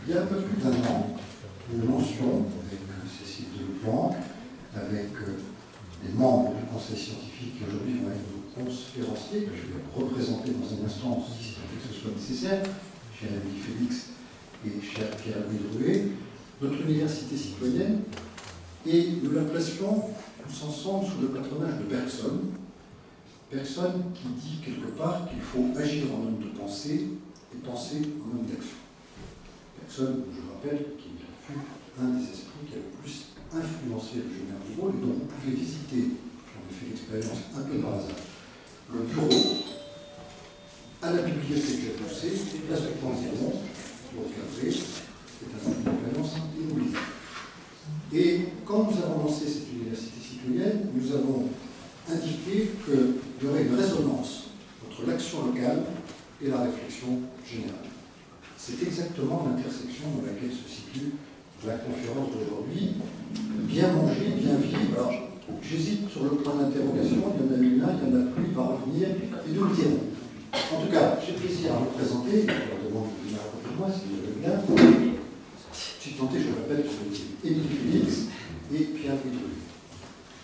il y a un peu plus d'un an, une mention avec Cécile Delplanque, avec les membres du conseil scientifique qui aujourd'hui vont être nos conférenciers, que je vais représenter dans un instant si ce soit nécessaire, cher Émilie Félix et cher Pierre-Louis Drouet, notre université citoyenne, et nous la placions tous ensemble sous le patronage de Bergson. Bergson qui dit quelque part qu'il faut agir en homme de pensée et penser en homme d'action. Bergson, je rappelle, qu'il fut un des esprits qui a le plus influencé le général de Gaulle, et dont vous pouvez visiter, j'en ai fait l'expérience un peu par hasard, le bureau à la bibliothèque Jacques Rousset, place du Panthéon, vous regardez, c'est une expérience inoubliable. Et quand nous avons lancé cette université citoyenne, nous avons indiqué qu'il y aurait une résonance entre l'action locale et la réflexion générale. C'est exactement l'intersection dans laquelle se situe la conférence d'aujourd'hui. Bien manger, bien vivre. Alors, j'hésite sur le point d'interrogation. Il y en a eu un, il y en a plus, il va revenir, et nous le dirons. En tout cas, j'ai plaisir à vous présenter. Je leur demande de venir à côté de moi, si vous voulez bien. Si tenté, je répète, je Émilie Félix et Pierre-Louis Drouet.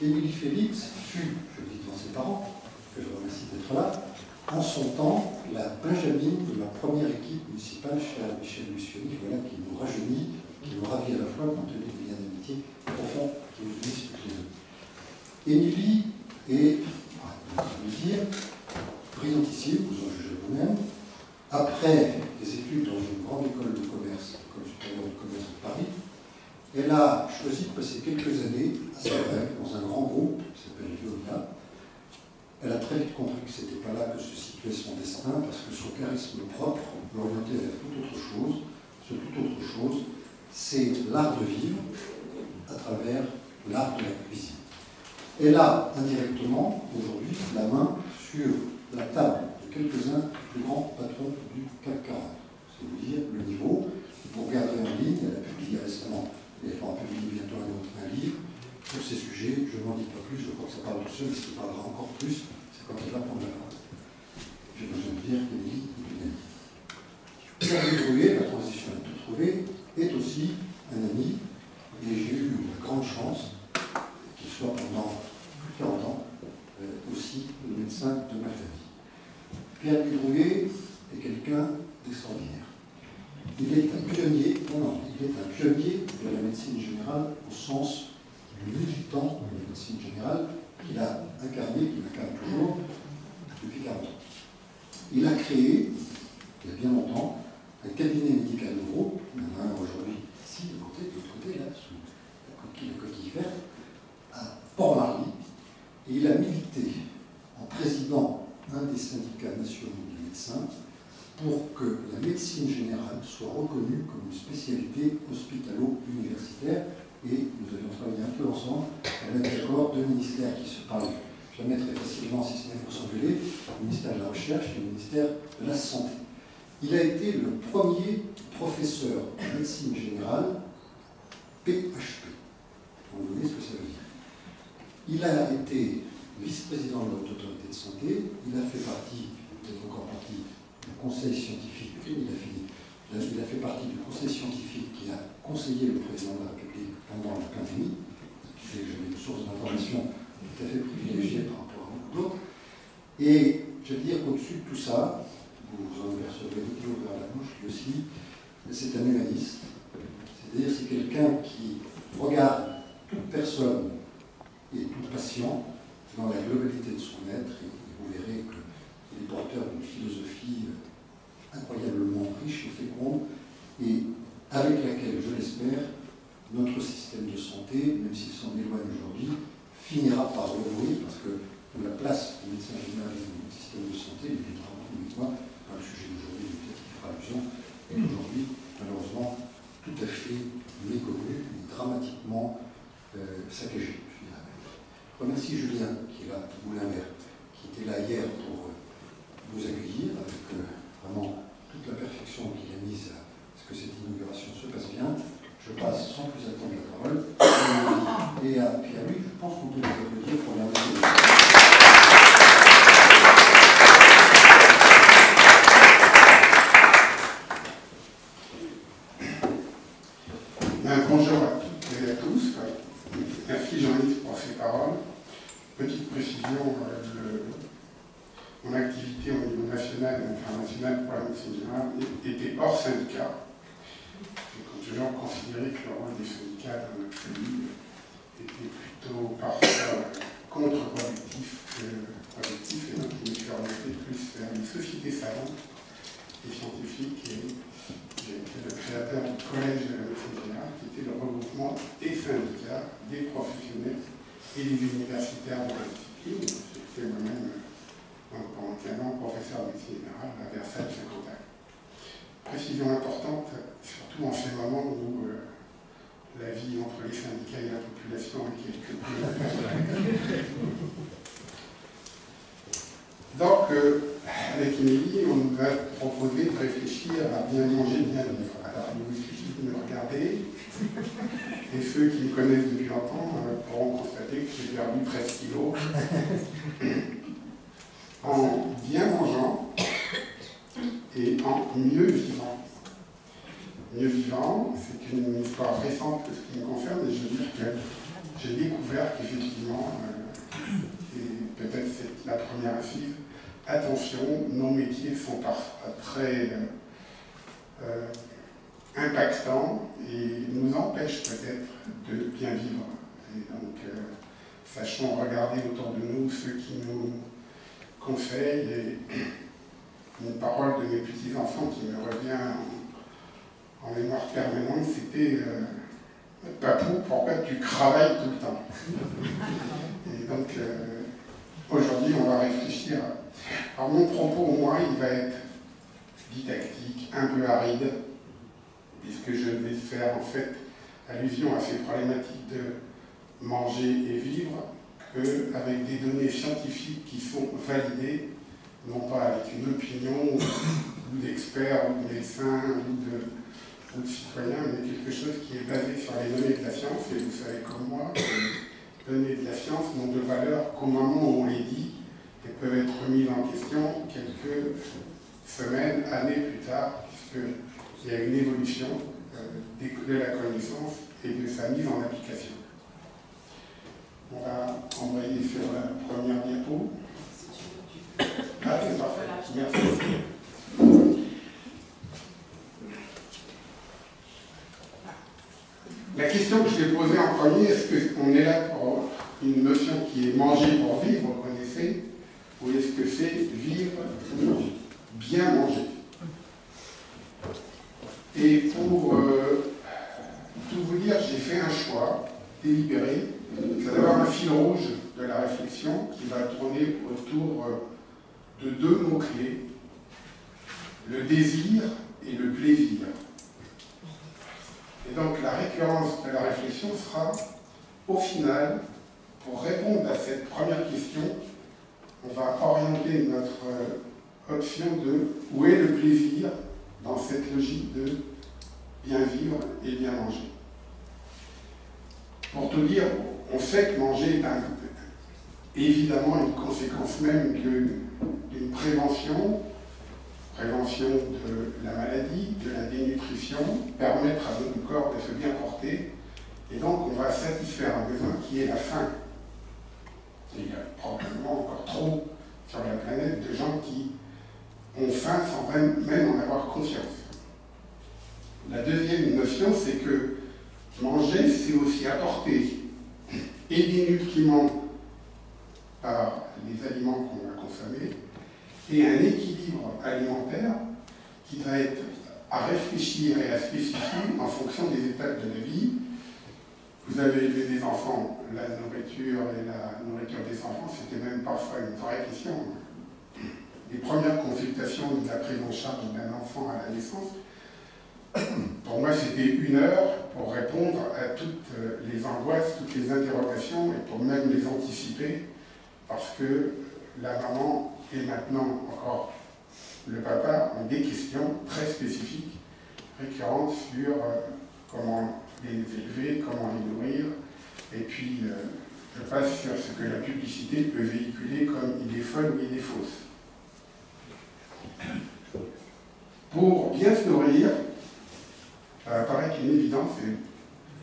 Émilie Félix fut, je le dis devant ses parents, que je remercie d'être là, en son temps, la benjamine de la première équipe municipale, cher Michel Lucioni, voilà, qui nous rajeunit, qui nous ravit à la fois, compte tenu des liens d'amitié profonds qui nous unissent toutes les deux. Émilie est, on va le dire, brillantissime, vous en jugez vous-même. Après des études dans une grande école de commerce, l'école supérieure de commerce de Paris, elle a choisi de passer quelques années à Sèvres, dans un grand groupe qui s'appelle Veolia. Elle a très vite compris que ce n'était pas là que se situait son destin, parce que son charisme propre l'orientait vers toute autre chose. Ce toute autre chose, c'est l'art de vivre à travers l'art de la cuisine. Elle a indirectement, aujourd'hui, la main sur la table de quelques-uns des plus grands patrons du CAC 40. C'est vous dire le niveau. Pour regarder en ligne, elle a publié récemment, et elle va publier bientôt un livre sur ces sujets. Je n'en dis pas plus, je crois que ça parle tout seul, ce qui parlera encore plus, c'est quand elle va prendre la parole. J'ai besoin de dire qu'Émilie est une amie. Pierre-Louis Drouet, la transition est tout trouvée, est aussi un ami, et j'ai eu la grande chance qu'il soit pendant plus de 40 ans aussi le médecin de ma famille. Pierre-Louis Drouet est quelqu'un d'extraordinaire. Il est un pionnier, il est un pionnier de la médecine générale au sens militant de la médecine générale qu'il a incarné, qu'il incarne toujours depuis 40 ans. Il a créé, il y a bien longtemps, un cabinet médical de groupe, il y en a un aujourd'hui ici, de l'autre côté, là, sous la coquille verte, à Port-Marly, et il a milité en président un des syndicats nationaux des médecins pour que la médecine générale soit reconnue comme une spécialité hospitalo-universitaire, et nous avions travaillé un peu ensemble avec d'accord deux ministères qui se parlent jamais très facilement, si ce n'est pour s'engueuler, le ministère de la Recherche et le ministère de la Santé. Il a été le premier professeur de médecine générale PHP. Vous voyez ce que ça veut dire. Il a été vice-président de la Haute Autorité de Santé, il a fait partie, peut-être encore partie, du conseil scientifique, il a fait partie du conseil scientifique qui a conseillé le président de la République pendant la pandémie, ce qui fait que j'avais une source d'information tout à fait privilégiée par rapport à beaucoup d'autres. Et je veux dire qu'au-dessus de tout ça, vous en apercevrez toujours vers la bouche, lui aussi, c'est un humaniste. C'est-à-dire c'est quelqu'un qui regarde toute personne et tout patient dans la globalité de son être, et vous verrez qu'il est porteur d'une philosophie incroyablement riche et féconde, et avec laquelle, je l'espère, notre système de santé, même s'il s'en éloigne aujourd'hui, finira par revenir, parce que la place du médecin général dans notre système de santé, il est vraiment pas le sujet d'aujourd'hui, mais peut-être qu'il fera allusion, est aujourd'hui, malheureusement, tout à fait méconnu et dramatiquement saccagé. Je remercie Julien, qui est là, Moulin-Vert, qui était là hier pour vous accueillir avec vraiment toute la perfection qu'il a mise à ce que cette inauguration se passe bien. Je passe sans plus attendre la parole et à Pierre-Louis, je pense qu'on peut les applaudir pour la remercier. Bonjour à toutes et à tous. Merci Jean-Yves pour ces paroles. Petite précision, mon activité au niveau national et international pour la médecine générale était hors syndicat. J'ai toujours considéré que le rôle des syndicats dans notre pays était plutôt parfois contre-productif que productif, et donc je me suis orienté plus vers les sociétés savantes et scientifiques, et j'ai été le créateur du collège de la médecine générale, qui était le regroupement des syndicats, des professionnels et des universitaires de la discipline. J'étais moi-même pendant 15 ans professeur de médecine générale à Versailles, Saint-Quentin. Précision importante, surtout en ces moments où la vie entre les syndicats et la population est quelque peu. Donc, avec Émilie, on nous a proposé de réfléchir à bien manger, bien vivre. Alors, il vous suffit de me regarder, et ceux qui me connaissent depuis longtemps pourront constater que j'ai perdu 13 kilos en bien mangeant et en mieux vivant. Mieux vivant, c'est une histoire récente de ce qui me concerne, et je veux dire que j'ai découvert qu'effectivement, et peut-être c'est la première assise, attention, nos métiers sont parfois très impactants et nous empêchent peut-être de bien vivre. Et donc, sachons regarder autour de nous ceux qui nous conseillent. Et une parole de mes petits-enfants qui me revient en mémoire permanente, c'était Papou, pourquoi tu travailles tout le temps? Et donc, aujourd'hui, on va réfléchir. Alors, mon propos, moi, il va être didactique, un peu aride, puisque je vais faire en fait allusion à ces problématiques de manger et vivre, avec des données scientifiques qui sont validées, non pas avec une opinion ou d'experts ou de médecins ou de citoyens, mais quelque chose qui est basé sur les données de la science. Et vous savez comme moi, les données de la science n'ont de valeur qu'au moment où on les dit et peuvent être remises en question quelques semaines, années plus tard, puisqu'il y a une évolution de la connaissance et de sa mise en application. On va envoyer sur la première diapo. Ah, c'est parfait. Merci. La question que je vais poser en premier, est-ce qu'on est là pour une notion qui est manger pour vivre, vous connaissez, ou est-ce que c'est vivre pour bien manger? Et pour tout vous dire, j'ai fait un choix délibéré, c'est d'avoir un fil rouge de la réflexion qui va tourner autour de deux mots-clés, le désir et le plaisir. Et donc la récurrence de la réflexion sera, au final, pour répondre à cette première question, on va orienter notre option de où est le plaisir dans cette logique de bien vivre et bien manger. Pour tout dire, on sait que manger est évidemment une conséquence même d'une prévention de la maladie, de la dénutrition, permettre à notre corps de se bien porter, et donc on va satisfaire un besoin qui est la faim. Et il y a probablement encore trop sur la planète de gens qui ont faim sans même en avoir conscience. La deuxième notion, c'est que manger, c'est aussi apporter et des nutriments par les aliments qu'on va consommer, et un équilibre alimentaire qui va être à réfléchir et à spécifier en fonction des étapes de la vie. Vous avez élevé des enfants, la nourriture et la nourriture des enfants, c'était même parfois une vraie question. Les premières consultations de la prise en charge d'un enfant à la naissance, pour moi c'était 1 heure pour répondre à toutes les angoisses, toutes les interrogations et pour même les anticiper, parce que la maman et maintenant encore le papa ont des questions très spécifiques, récurrentes sur comment les élever, comment les nourrir, et puis je passe sur ce que la publicité peut véhiculer comme idée folle ou idée fausse. Pour bien se nourrir, ça va paraître une évidence, et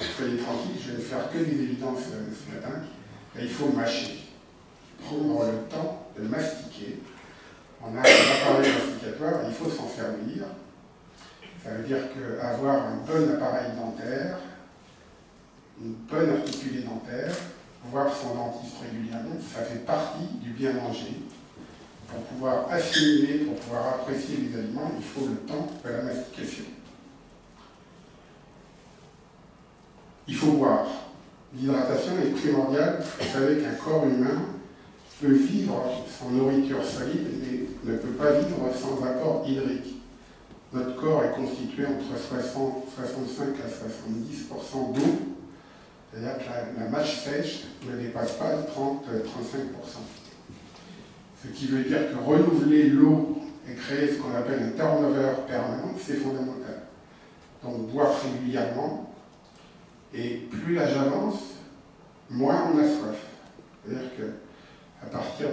soyez tranquille, je vais ne faire que des évidences ce matin. Et il faut mâcher, prendre le temps de mastiquer. On a un appareil masticatoire, il faut s'en servir. Ça veut dire qu'avoir un bon appareil dentaire, une bonne articulée dentaire, voir son dentiste régulièrement, ça fait partie du bien manger. Pour pouvoir assimiler, pour pouvoir apprécier les aliments, il faut le temps de la mastication. Il faut boire. L'hydratation est primordiale. Vous savez qu'un corps humain peut vivre sans nourriture solide, mais ne peut pas vivre sans apport hydrique. Notre corps est constitué entre 65 à 70% d'eau, c'est-à-dire que la masse sèche ne dépasse pas 30-35%. Ce qui veut dire que renouveler l'eau et créer ce qu'on appelle un turnover permanent, c'est fondamental. Donc boire régulièrement, et plus l'âge avance, moins on a soif. C'est-à-dire qu'à partir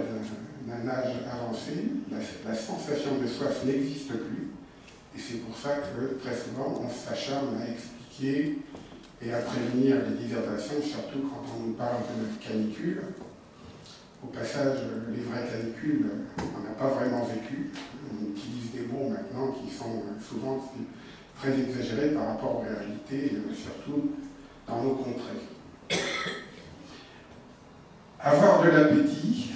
d'un âge avancé, la sensation de soif n'existe plus, et c'est pour ça que très souvent on s'acharne à expliquer et à prévenir les déshydratations, surtout quand on nous parle de canicule. Au passage, les vraies canicules, on n'a pas vraiment vécu. On utilise des mots maintenant qui sont souvent très exagérés par rapport aux réalités, surtout dans nos contrées. Avoir de l'appétit,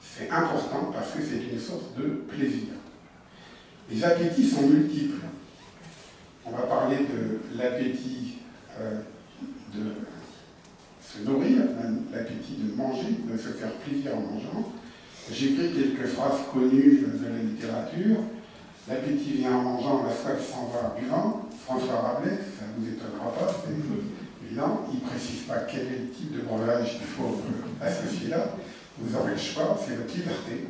c'est important parce que c'est une source de plaisir. Les appétits sont multiples. On va parler de l'appétit de se nourrir, l'appétit de manger, de se faire plaisir en mangeant. J'écris quelques phrases connues de la littérature. L'appétit vient en mangeant, la soif s'en va en buvant. François Rabelais, ça ne vous étonnera pas, c'est évident. Il ne précise pas quel est le type de breuvage qu'il faut associer là. Vous aurez le choix, c'est votre liberté.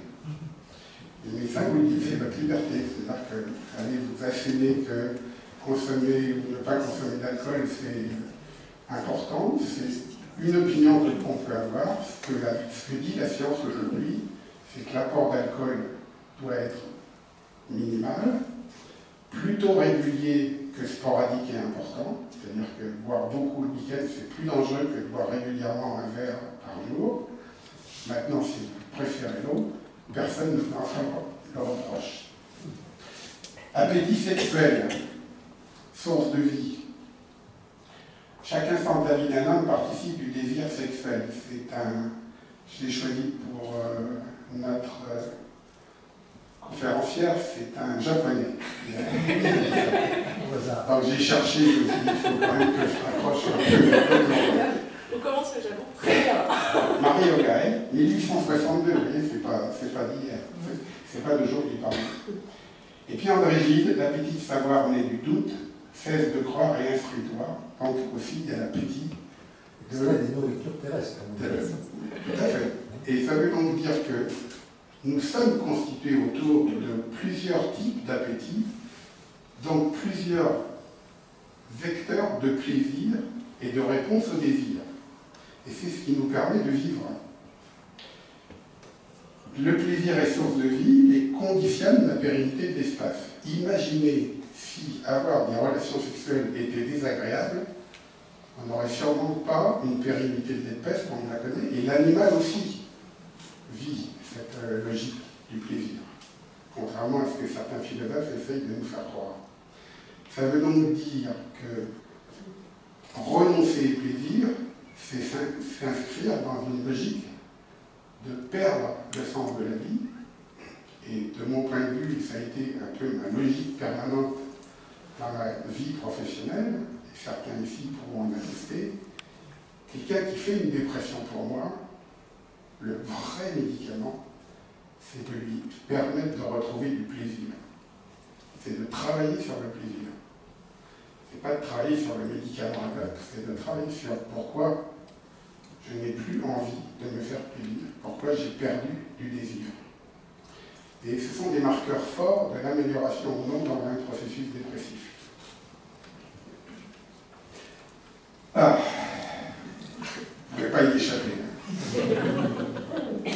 Les médecins vous le disent, c'est votre liberté. C'est-à-dire que allez vous assumer que consommer ou ne pas consommer d'alcool, c'est important. C'est une opinion qu'on peut avoir. Ce que dit la science aujourd'hui, c'est que l'apport d'alcool doit être minimal, plutôt régulier que sporadique et important. C'est-à-dire que boire beaucoup le week-end, c'est plus dangereux que de boire régulièrement un verre par jour. Maintenant, si vous préférez l'eau, personne ne n'en fera le reproche. Appétit sexuel, source de vie. Chaque instant de la vie d'un homme participe du désir sexuel. Je l'ai choisi pour notre conférencière, c'est un japonais. Donc j'ai cherché, je me suis dit, il faut quand même que je rapproche un peu. On commence le Japon. Très bien. Marie Ogaï, 1862, vous voyez, c'est pas d'hier, c'est pas d'aujourd'hui, pardon. Et puis André Gide, l'appétit de savoir naît du doute, cesse de croire et instruis-toi. Donc aussi, il y a l'appétit de la nourriture terrestre. Tout à fait. Et ça veut donc dire que nous sommes constitués autour de plusieurs types d'appétit, donc plusieurs vecteurs de plaisir et de réponse au désir. Et c'est ce qui nous permet de vivre. Le plaisir est source de vie et conditionne la pérennité de l'espace. Imaginez si avoir des relations sexuelles était désagréable, on n'aurait sûrement pas une pérennité de l'espèce comme on la connaît, et l'animal aussi vit cette logique du plaisir, contrairement à ce que certains philosophes essayent de nous faire croire. Ça veut donc dire que renoncer au plaisir, c'est s'inscrire dans une logique de perdre le sens de la vie. Et de mon point de vue, ça a été un peu ma logique permanente dans ma vie professionnelle, et certains ici pourront en attester. Quelqu'un qui fait une dépression pour moi, le vrai médicament, c'est de lui permettre de retrouver du plaisir. C'est de travailler sur le plaisir. C'est pas de travailler sur le médicament avec, c'est de travailler sur pourquoi je n'ai plus envie de me faire plaisir, pourquoi j'ai perdu du désir. Et ce sont des marqueurs forts de l'amélioration ou non dans un processus dépressif. Ah, vous ne pouvez pas y échapper.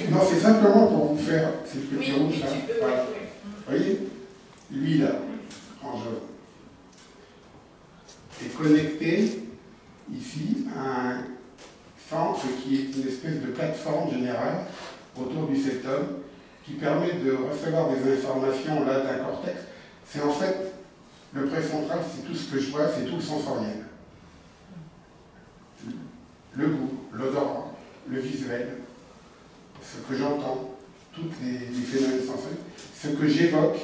Non, c'est simplement pour vous faire ces petits rouges là. Voilà. Vous voyez, lui là, en jaune, est connecté ici un centre qui est une espèce de plateforme générale autour du septum qui permet de recevoir des informations là d'un cortex. C'est en fait, le préfrontal, c'est tout ce que je vois, c'est tout le sensoriel. Le goût, l'odorat, le visuel, ce que j'entends, tous les phénomènes sensoriels. Ce que j'évoque,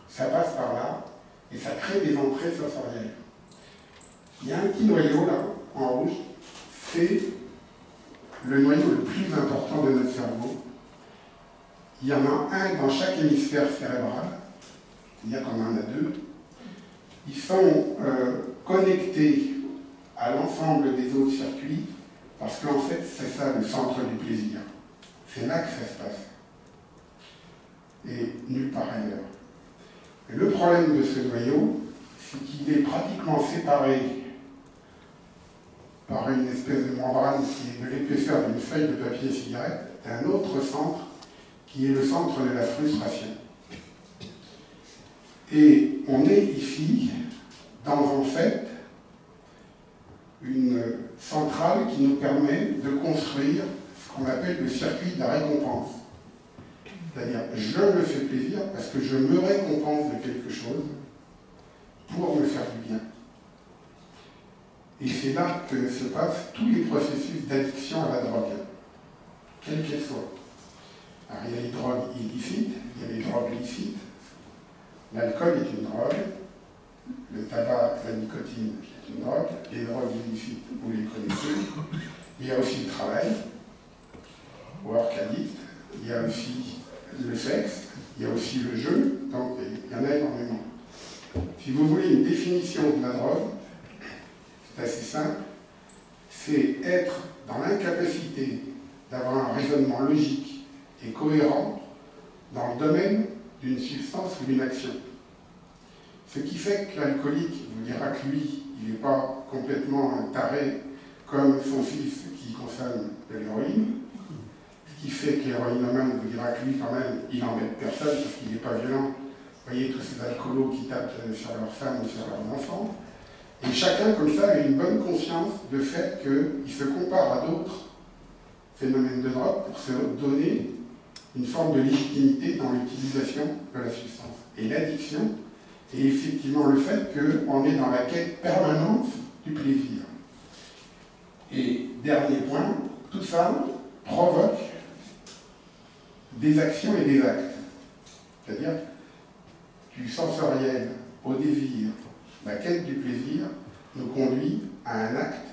ça passe par là, et ça crée des entrées sensorielles. Il y a un petit noyau là, en rouge, c'est le noyau le plus important de notre cerveau. Il y en a un dans chaque hémisphère cérébral, il y a comme un à deux. Ils sont connectés à l'ensemble des autres circuits, parce qu'en fait, c'est ça le centre du plaisir. C'est là que ça se passe. Et nulle part ailleurs. Et le problème de ce noyau, c'est qu'il est pratiquement séparé par une espèce de membrane qui est de l'épaisseur d'une feuille de papier cigarette d'un autre centre, qui est le centre de la frustration. Et on est ici dans en fait une centrale qui nous permet de construire ce qu'on appelle le circuit de la récompense. C'est-à-dire, je me fais plaisir parce que je me récompense de quelque chose pour me faire du bien. Et c'est là que se passent tous les processus d'addiction à la drogue, quelle qu'elle soit. Alors, il y a les drogues illicites, il y a les drogues licites. L'alcool est une drogue, le tabac, la nicotine est une drogue, les drogues illicites, vous les connaissez. Il y a aussi le travail, work addict, il y a aussi le sexe, il y a aussi le jeu, donc il y en a énormément. Si vous voulez une définition de la drogue, c'est assez simple, c'est être dans l'incapacité d'avoir un raisonnement logique et cohérent dans le domaine d'une substance ou d'une action. Ce qui fait que l'alcoolique vous dira que lui, il n'est pas complètement un taré comme son fils qui consomme de l'héroïne. Ce qui fait que l'héroïnomane vous dira que lui, quand même, il n'embête personne parce qu'il n'est pas violent. Vous voyez tous ces alcoolos qui tapent sur leurs femmes ou sur leurs enfants. Et chacun, comme ça, a une bonne conscience du fait qu'il se compare à d'autres phénomènes de drogue pour se donner une forme de légitimité dans l'utilisation de la substance. Et l'addiction est effectivement le fait qu'on est dans la quête permanente du plaisir. Et dernier point, tout ça provoque des actions et des actes. C'est-à-dire du sensoriel au désir, la quête du plaisir nous conduit à un acte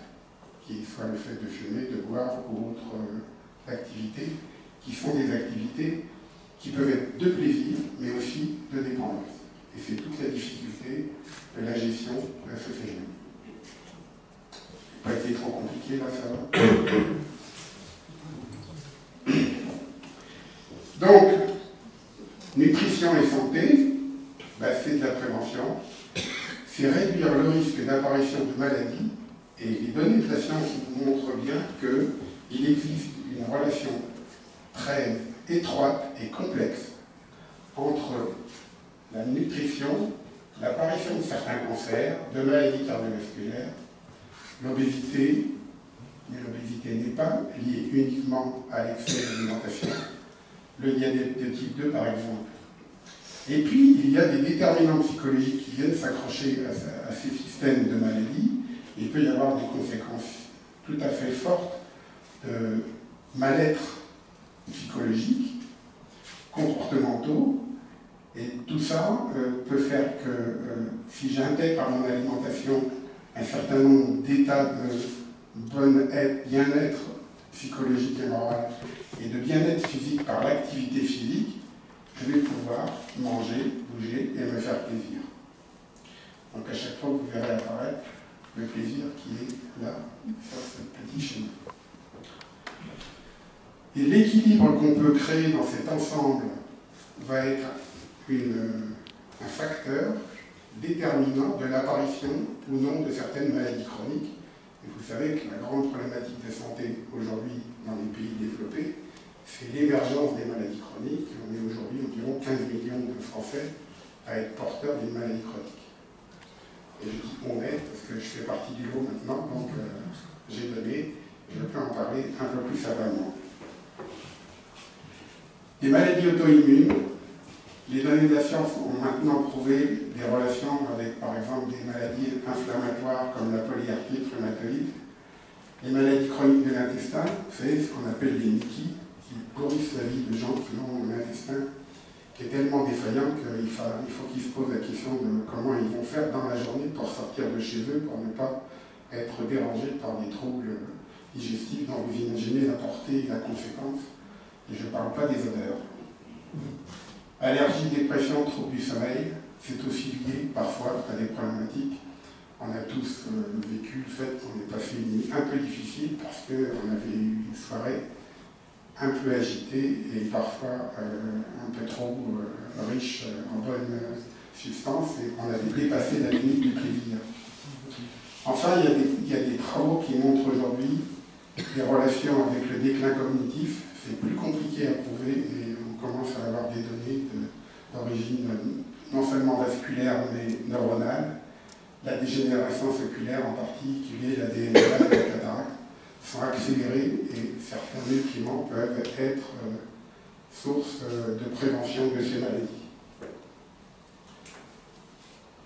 qui soit le fait de fumer, de boire ou autres activités qui sont des activités qui peuvent être de plaisir, mais aussi de dépendance. Et c'est toute la difficulté de la gestion de ce phénomène. Ça n'a pas été trop compliqué, là, ça va. Donc, nutrition et santé, c'est de la prévention, c'est réduire le risque d'apparition de maladies, et les données de la science nous montrent bien qu'il existe une relation très étroite et complexe entre la nutrition, l'apparition de certains cancers, de maladies cardiovasculaires, l'obésité, mais l'obésité n'est pas liée uniquement à l'excès d'alimentation, le diabète de type 2 par exemple. Et puis, il y a des déterminants psychologiques qui viennent s'accrocher à ces systèmes de maladies. Il peut y avoir des conséquences tout à fait fortes de mal-être psychologiques, comportementaux, et tout ça peut faire que si j'intègre par mon alimentation un certain nombre d'états de bien-être psychologique et moral et de bien-être physique par l'activité physique, je vais pouvoir manger, bouger et me faire plaisir. Donc à chaque fois, vous verrez apparaître le plaisir qui est là, sur ce petit schéma. Et l'équilibre qu'on peut créer dans cet ensemble va être un facteur déterminant de l'apparition ou non de certaines maladies chroniques. Et vous savez que la grande problématique de santé aujourd'hui dans les pays développés, c'est l'émergence des maladies chroniques. On est aujourd'hui environ 15 millions de Français à être porteurs d'une maladie chronique. Et je dis on est parce que je fais partie du lot maintenant, donc j'ai données, je peux en parler un peu plus savamment. Les maladies auto-immunes, les données de la science ont maintenant prouvé des relations avec, par exemple, des maladies inflammatoires comme la polyarthrite rhumatoïde, les maladies chroniques de l'intestin, c'est ce qu'on appelle les NICI, qui pourrissent la vie de gens qui ont un intestin qui est tellement défaillant qu'il faut qu'ils se posent la question de comment ils vont faire dans la journée pour sortir de chez eux, pour ne pas être dérangés par des troubles digestifs dont vous imaginez la portée et la conséquence. Et je ne parle pas des odeurs. Allergie, dépression, troubles du sommeil, c'est aussi lié parfois à des problématiques. On a tous vécu le fait qu'on est passé une nuit un peu difficile parce qu'on avait eu une soirée un peu agitée et parfois un peu trop riche en bonnes substances et on avait dépassé la limite du plaisir. Enfin, il y a des travaux qui montrent aujourd'hui des relations avec le déclin cognitif. C'est plus compliqué à prouver et on commence à avoir des données d'origine non seulement vasculaire mais neuronale. La dégénérescence oculaire, en particulier la DMLA et la cataracte, sont accélérés et certains nutriments peuvent être source de prévention de ces maladies.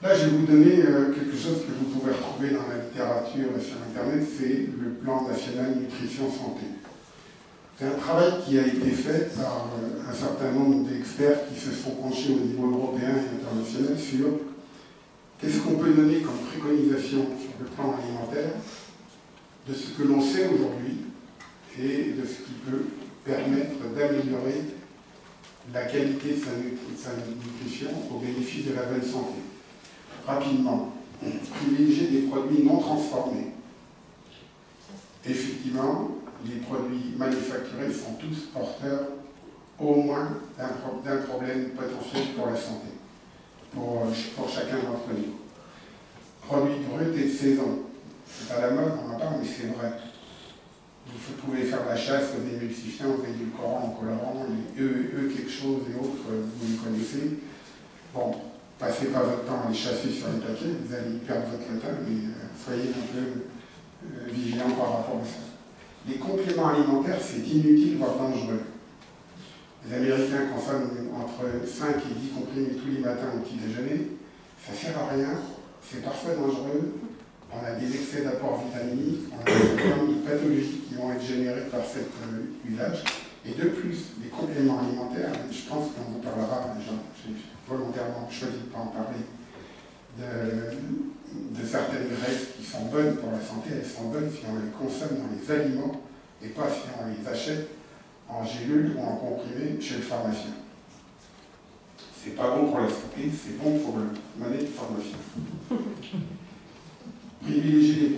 Là, je vais vous donner quelque chose que vous pouvez retrouver dans la littérature et sur Internet, c'est le plan national nutrition santé. C'est un travail qui a été fait par un certain nombre d'experts qui se sont penchés au niveau européen et international sur qu'est-ce qu'on peut donner comme préconisation sur le plan alimentaire de ce que l'on sait aujourd'hui et de ce qui peut permettre d'améliorer la qualité de sa nutrition au bénéfice de la bonne santé. Rapidement, privilégier des produits non transformés. Effectivement, les produits manufacturés sont tous porteurs au moins d'un problème potentiel pour la santé, pour chacun d'entre nous. Produits bruts et de saison. C'est à la mode, on en parle, mais c'est vrai. Vous pouvez faire la chasse aux émulsifiants, aux édulcorants, aux colorants, eux quelque chose et autres, vous les connaissez. Bon, passez pas votre temps à les chasser sur les paquets, vous allez perdre votre temps, mais soyez un peu vigilants par rapport à ça. Les compléments alimentaires, c'est inutile, voire dangereux. Les Américains consomment entre 5 et 10 comprimés tous les matins au petit déjeuner. Ça ne sert à rien, c'est parfois dangereux. On a des excès d'apport vitaminique, on a des pathologies qui vont être générées par cet usage. Et de plus, les compléments alimentaires, je pense qu'on vous parlera, j'ai volontairement choisi de ne pas en parler, de certaines graisses qui sont bonnes pour la santé. Elles sont bonnes si on les consomme dans les aliments et pas si on les achète en gélule ou en comprimé chez le pharmacien. C'est pas bon pour la santé, c'est bon pour le monnaie du pharmacien. Privilégier les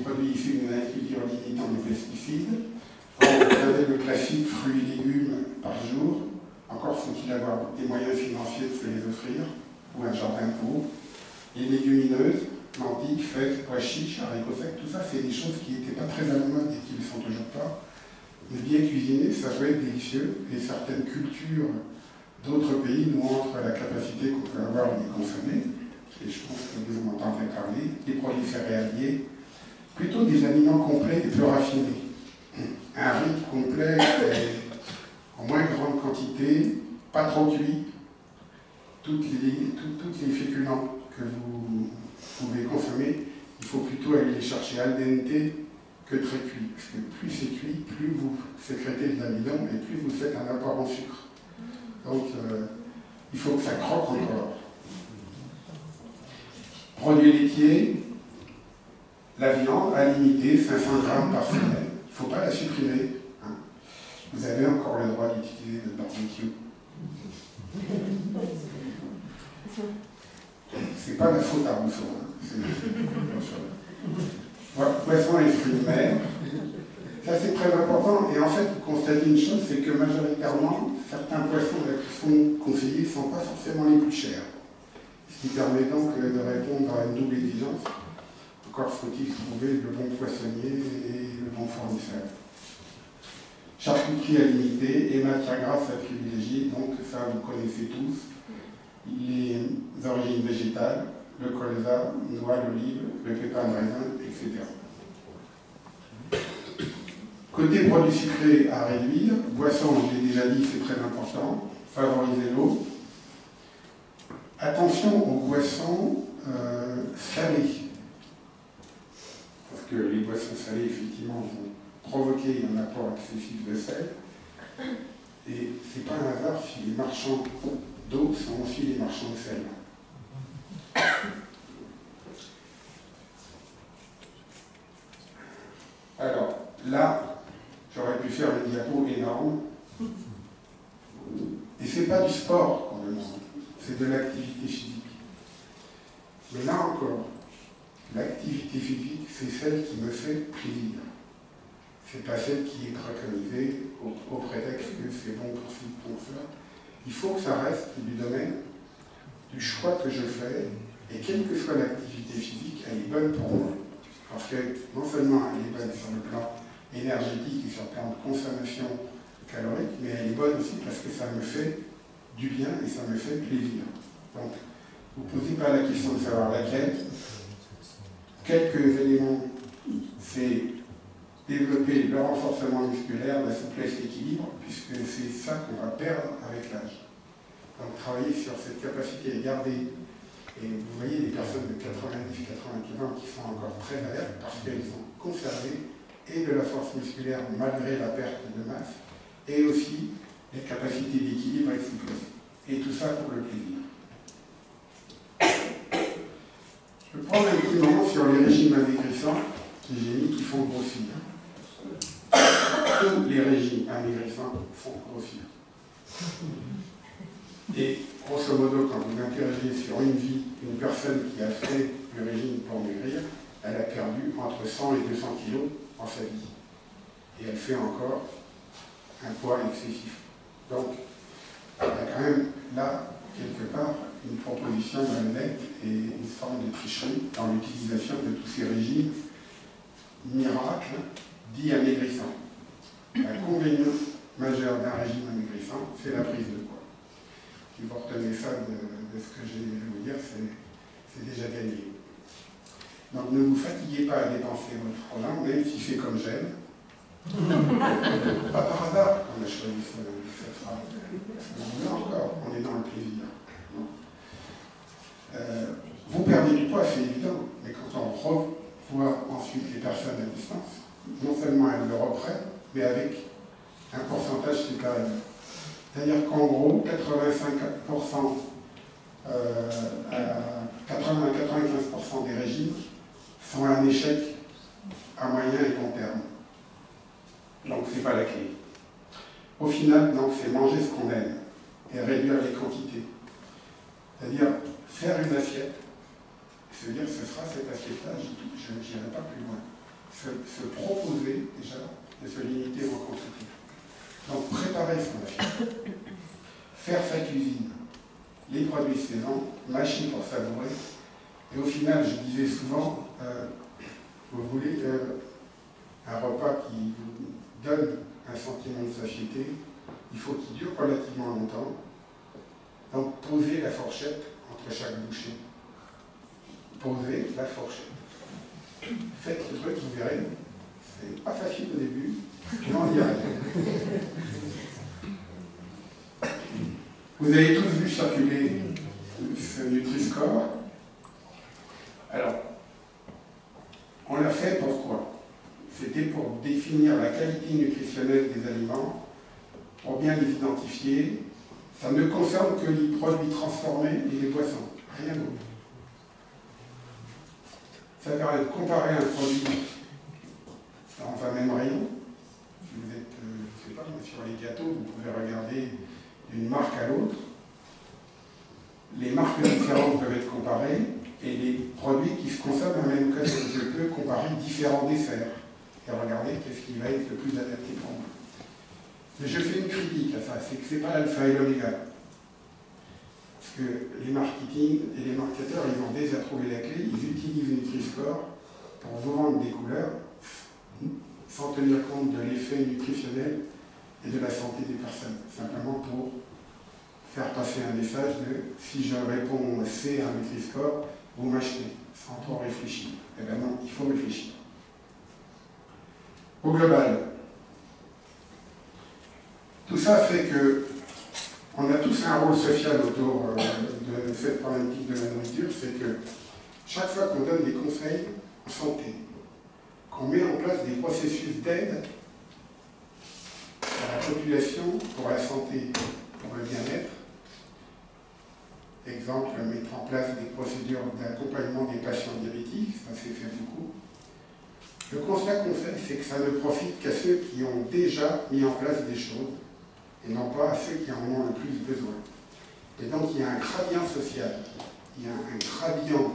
produits issus d'une agriculture limitant les pesticides. Quand vous avez le classique fruits et légumes par jour, encore faut-il avoir des moyens financiers de se les offrir, ou un jardin pour. Les légumineuses, lentilles, fèves, pois chiches, haricots secs, tout ça, c'est des choses qui n'étaient pas très à la mode et qui ne le sont toujours pas. Mais bien cuisiné, ça peut être délicieux, et certaines cultures d'autres pays nous montrent la capacité qu'on peut avoir de les consommer. Et je pense que vous en entendrez parler, des produits céréaliers, plutôt des aliments complets et peu raffinés. Un riz complet en moins grande quantité, pas trop cuit, toutes les féculents que vous pouvez consommer, il faut plutôt aller les chercher al dente que très cuit. Parce que plus c'est cuit, plus vous sécrétez de l'amidon et plus vous faites un apport en sucre. Donc il faut que ça croque encore. Produits laitiers, la viande à limiter 500 grammes par semaine. Il ne faut pas la supprimer. Hein. Vous avez encore le droit d'utiliser le barbecue. C'est pas la faute à Rousseau. Hein. Poissons et fruits de mer. Ça c'est très important. Et en fait, vous constatez une chose, c'est que majoritairement, certains poissons qui sont conseillés ne sont pas forcément les plus chers. Ce qui permet donc de répondre à une double exigence. Encore faut-il trouver le bon poissonnier et le bon fournisseur. Charcuterie à limiter et matières grasses à privilégier, donc ça vous connaissez tous. Les origines végétales, le colza, noix, l'olive, le pépin de raisin, etc. Côté produits sucrés à réduire, boissons, je l'ai déjà dit, c'est très important, favoriser l'eau. Attention aux boissons salées. Parce que les boissons salées, effectivement, vont provoquer un apport excessif de sel. Et c'est pas un hasard si les marchands d'eau sont aussi les marchands de sel. Alors, là, j'aurais pu faire le diapo énorme. Et c'est pas du sport qu'on demande, c'est de l'activité physique. Mais là encore, l'activité physique, c'est celle qui me fait plaisir. C'est pas celle qui est préconisée au prétexte que c'est bon pour ci, pour ça. Il faut que ça reste du domaine du choix que je fais, et quelle que soit l'activité physique, elle est bonne pour moi. Parce que non seulement elle est bonne sur le plan énergétique et sur le plan de consommation calorique, mais elle est bonne aussi parce que ça me fait du bien et ça me fait plaisir. Donc, vous ne posez pas la question de savoir laquelle. Quelques éléments, c'est développer le renforcement musculaire, la souplesse, l'équilibre, puisque c'est ça qu'on va perdre avec l'âge. Donc travailler sur cette capacité à garder, et vous voyez les personnes de 90-95 ans qui sont encore très alertes parce qu'elles ont conservé et de la force musculaire malgré la perte de masse, et aussi les capacités d'équilibre et de souplesse. Et tout ça pour le plaisir. Je vais prendre un petit moment sur les régimes amaigrissants que j'ai mis qui font grossir. Tous les régimes amaigrissants font grossir. Et grosso modo, quand vous interrogez sur une vie, une personne qui a fait le régime pour maigrir, elle a perdu entre 100 et 200 kilos en sa vie. Et elle fait encore un poids excessif. Donc, il y a quand même là, quelque part, une proposition malhonnête et une forme de tricherie dans l'utilisation de tous ces régimes miracles dits amaigrissants. L'inconvénient majeur d'un régime amaigrissant, c'est la prise de poids. Si vous retenez ça de ce que j'ai à vous dire, c'est déjà gagné. Donc ne vous fatiguez pas à dépenser votre argent, même si c'est comme j'aime. Pas par hasard qu'on a choisi cette phrase. Là encore, on est dans le plaisir. Vous perdez du poids, c'est évident, mais quand on revoit ensuite les personnes à distance, non seulement elles le reprennent, mais avec un pourcentage supérieur. C'est-à-dire qu'en gros, 85% à 80-95% des régimes sont un échec à moyen et long terme. Donc ce n'est pas la clé. Au final, c'est manger ce qu'on aime et réduire les quantités. C'est-à-dire faire une assiette, se dire ce sera cette assiette-là, je n'irai pas plus loin. Se proposer déjà de se limiter en quantité. Donc préparer son assiette, faire sa cuisine, les produits de saison, mâcher pour savourer. Et au final, je disais souvent, vous voulez un repas qui vous donne un sentiment de satiété, il faut qu'il dure relativement longtemps. Donc posez la fourchette entre chaque bouchée. Posez la fourchette. Faites le truc, vous verrez, c'est pas facile au début, mais on y arrive. Vous avez tous vu circuler ce Nutri-Score. Alors, on l'a fait pourquoi? C'était pour définir la qualité nutritionnelle des aliments, pour bien les identifier. Ça ne concerne que les produits transformés et les boissons, rien d'autre. Ça permet de comparer un produit dans un même rayon. Si vous êtes, je ne sais pas, sur les gâteaux, vous pouvez regarder d'une marque à l'autre. Les marques différentes peuvent être comparées et les produits qui se consomment à la même occasion. Je peux comparer différents desserts et regarder qu'est-ce qui va être le plus adapté pour moi. Mais je fais une critique à ça, c'est que ce n'est pas l'alpha et l'oméga. Parce que les marketing et les marketeurs, ils ont déjà trouvé la clé, ils utilisent Nutri-Score pour vous vendre des couleurs sans tenir compte de l'effet nutritionnel et de la santé des personnes. Simplement pour faire passer un message de si je réponds C à un Nutri-Score, vous m'achetez, sans trop réfléchir. Eh bien non, il faut réfléchir. Au global, ça fait que on a tous un rôle social autour de cette problématique de la nourriture, c'est que chaque fois qu'on donne des conseils en santé, qu'on met en place des processus d'aide à la population pour la santé, pour le bien-être, exemple, mettre en place des procédures d'accompagnement des patients diabétiques, ça s'est fait beaucoup. Le constat qu'on fait, c'est que ça ne profite qu'à ceux qui ont déjà mis en place des choses, et non pas à ceux qui en ont le plus besoin. Et donc il y a un gradient social, il y a un gradient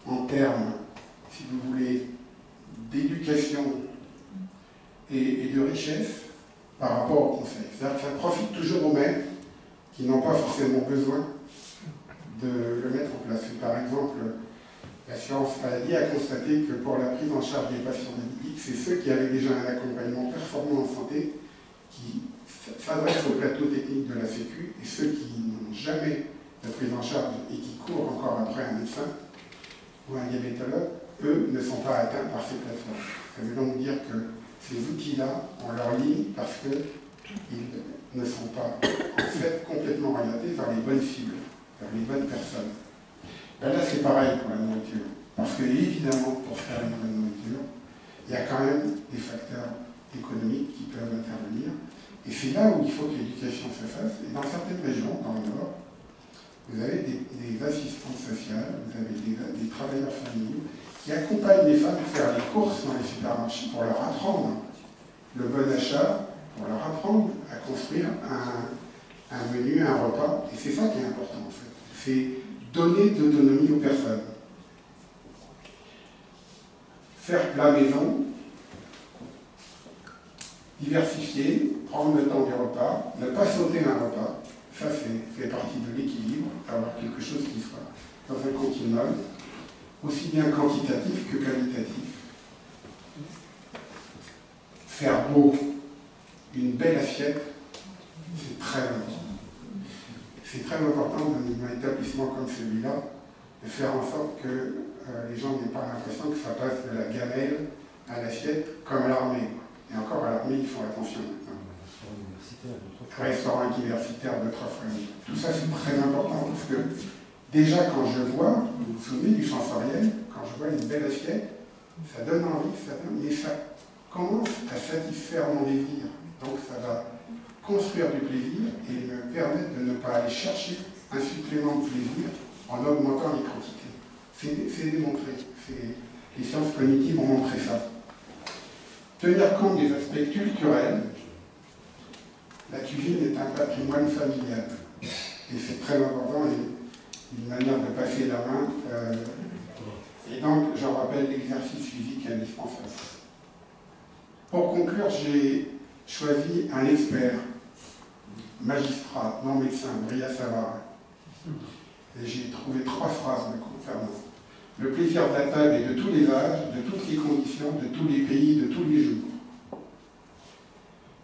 en termes, si vous voulez, d'éducation et de richesse par rapport au conseil. C'est-à-dire que ça profite toujours aux mêmes qui n'ont pas forcément besoin de le mettre en place. Par exemple, l'assurance maladie a constaté que pour la prise en charge des patients diabétiques, c'est ceux qui avaient déjà un accompagnement performant en santé qui s'adressent au plateau technique de la Sécu, et ceux qui n'ont jamais de prise en charge et qui courent encore après un médecin ou un diabétologue, eux ne sont pas atteints par ces plateformes. Ça veut donc dire que ces outils-là ont leur ligne parce qu'ils ne sont pas en fait complètement orientés vers les bonnes cibles, vers les bonnes personnes. Ben là c'est pareil pour la nourriture, parce que évidemment pour faire une bonne nourriture, il y a quand même des facteurs économiques qui peuvent intervenir, et c'est là où il faut que l'éducation se fasse. Et dans certaines régions, dans le Nord, vous avez des assistantes sociales, vous avez des travailleurs familiaux qui accompagnent les femmes à faire les courses dans les supermarchés pour leur apprendre le bon achat, pour leur apprendre à construire un menu, un repas. Et c'est ça qui est important en fait. C'est donner de l'autonomie aux personnes. Faire plat maison, diversifier, prendre le temps du repas, ne pas sauter un repas. Ça, fait partie de l'équilibre, avoir quelque chose qui soit dans un continuum, aussi bien quantitatif que qualitatif. Faire beau, une belle assiette, c'est très important. C'est très important dans un établissement comme celui-là de faire en sorte que les gens n'aient pas l'impression que ça passe de la gamelle à l'assiette comme à l'armée. Et encore à l'armée, ils font attention maintenant. Restaurant universitaire de 3 fois. Tout ça, c'est très important parce que déjà, quand je vois, vous vous souvenez du sensoriel, quand je vois une belle assiette, ça donne envie, mais ça commence à satisfaire mon désir. Donc, ça va construire du plaisir et me permettre de ne pas aller chercher un supplément de plaisir en augmentant les quantités. C'est démontré. Les sciences cognitives ont montré ça. Tenir compte des aspects culturels. La cuisine est un patrimoine familial. Et c'est très important et une manière de passer la main. Et donc, j'en rappelle l'exercice physique indispensable. Pour conclure, j'ai choisi un expert, magistrat, non médecin, Bria Savard. Et j'ai trouvé 3 phrases me concernant. Le plaisir de la table est de tous les âges, de toutes les conditions, de tous les pays, de tous les jours.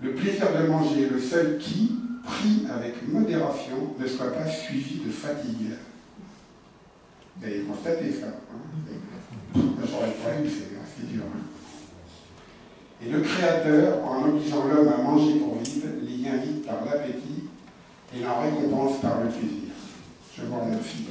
Le plaisir de manger est le seul qui, pris avec modération, ne soit pas suivi de fatigue. Vous avez constaté ça. Hein? J'aurais pas eu, c'est assez dur. Hein? Et le Créateur, en obligeant l'homme à manger pour vivre, l'y invite par l'appétit et l'en récompense par le plaisir. Je vous remercie.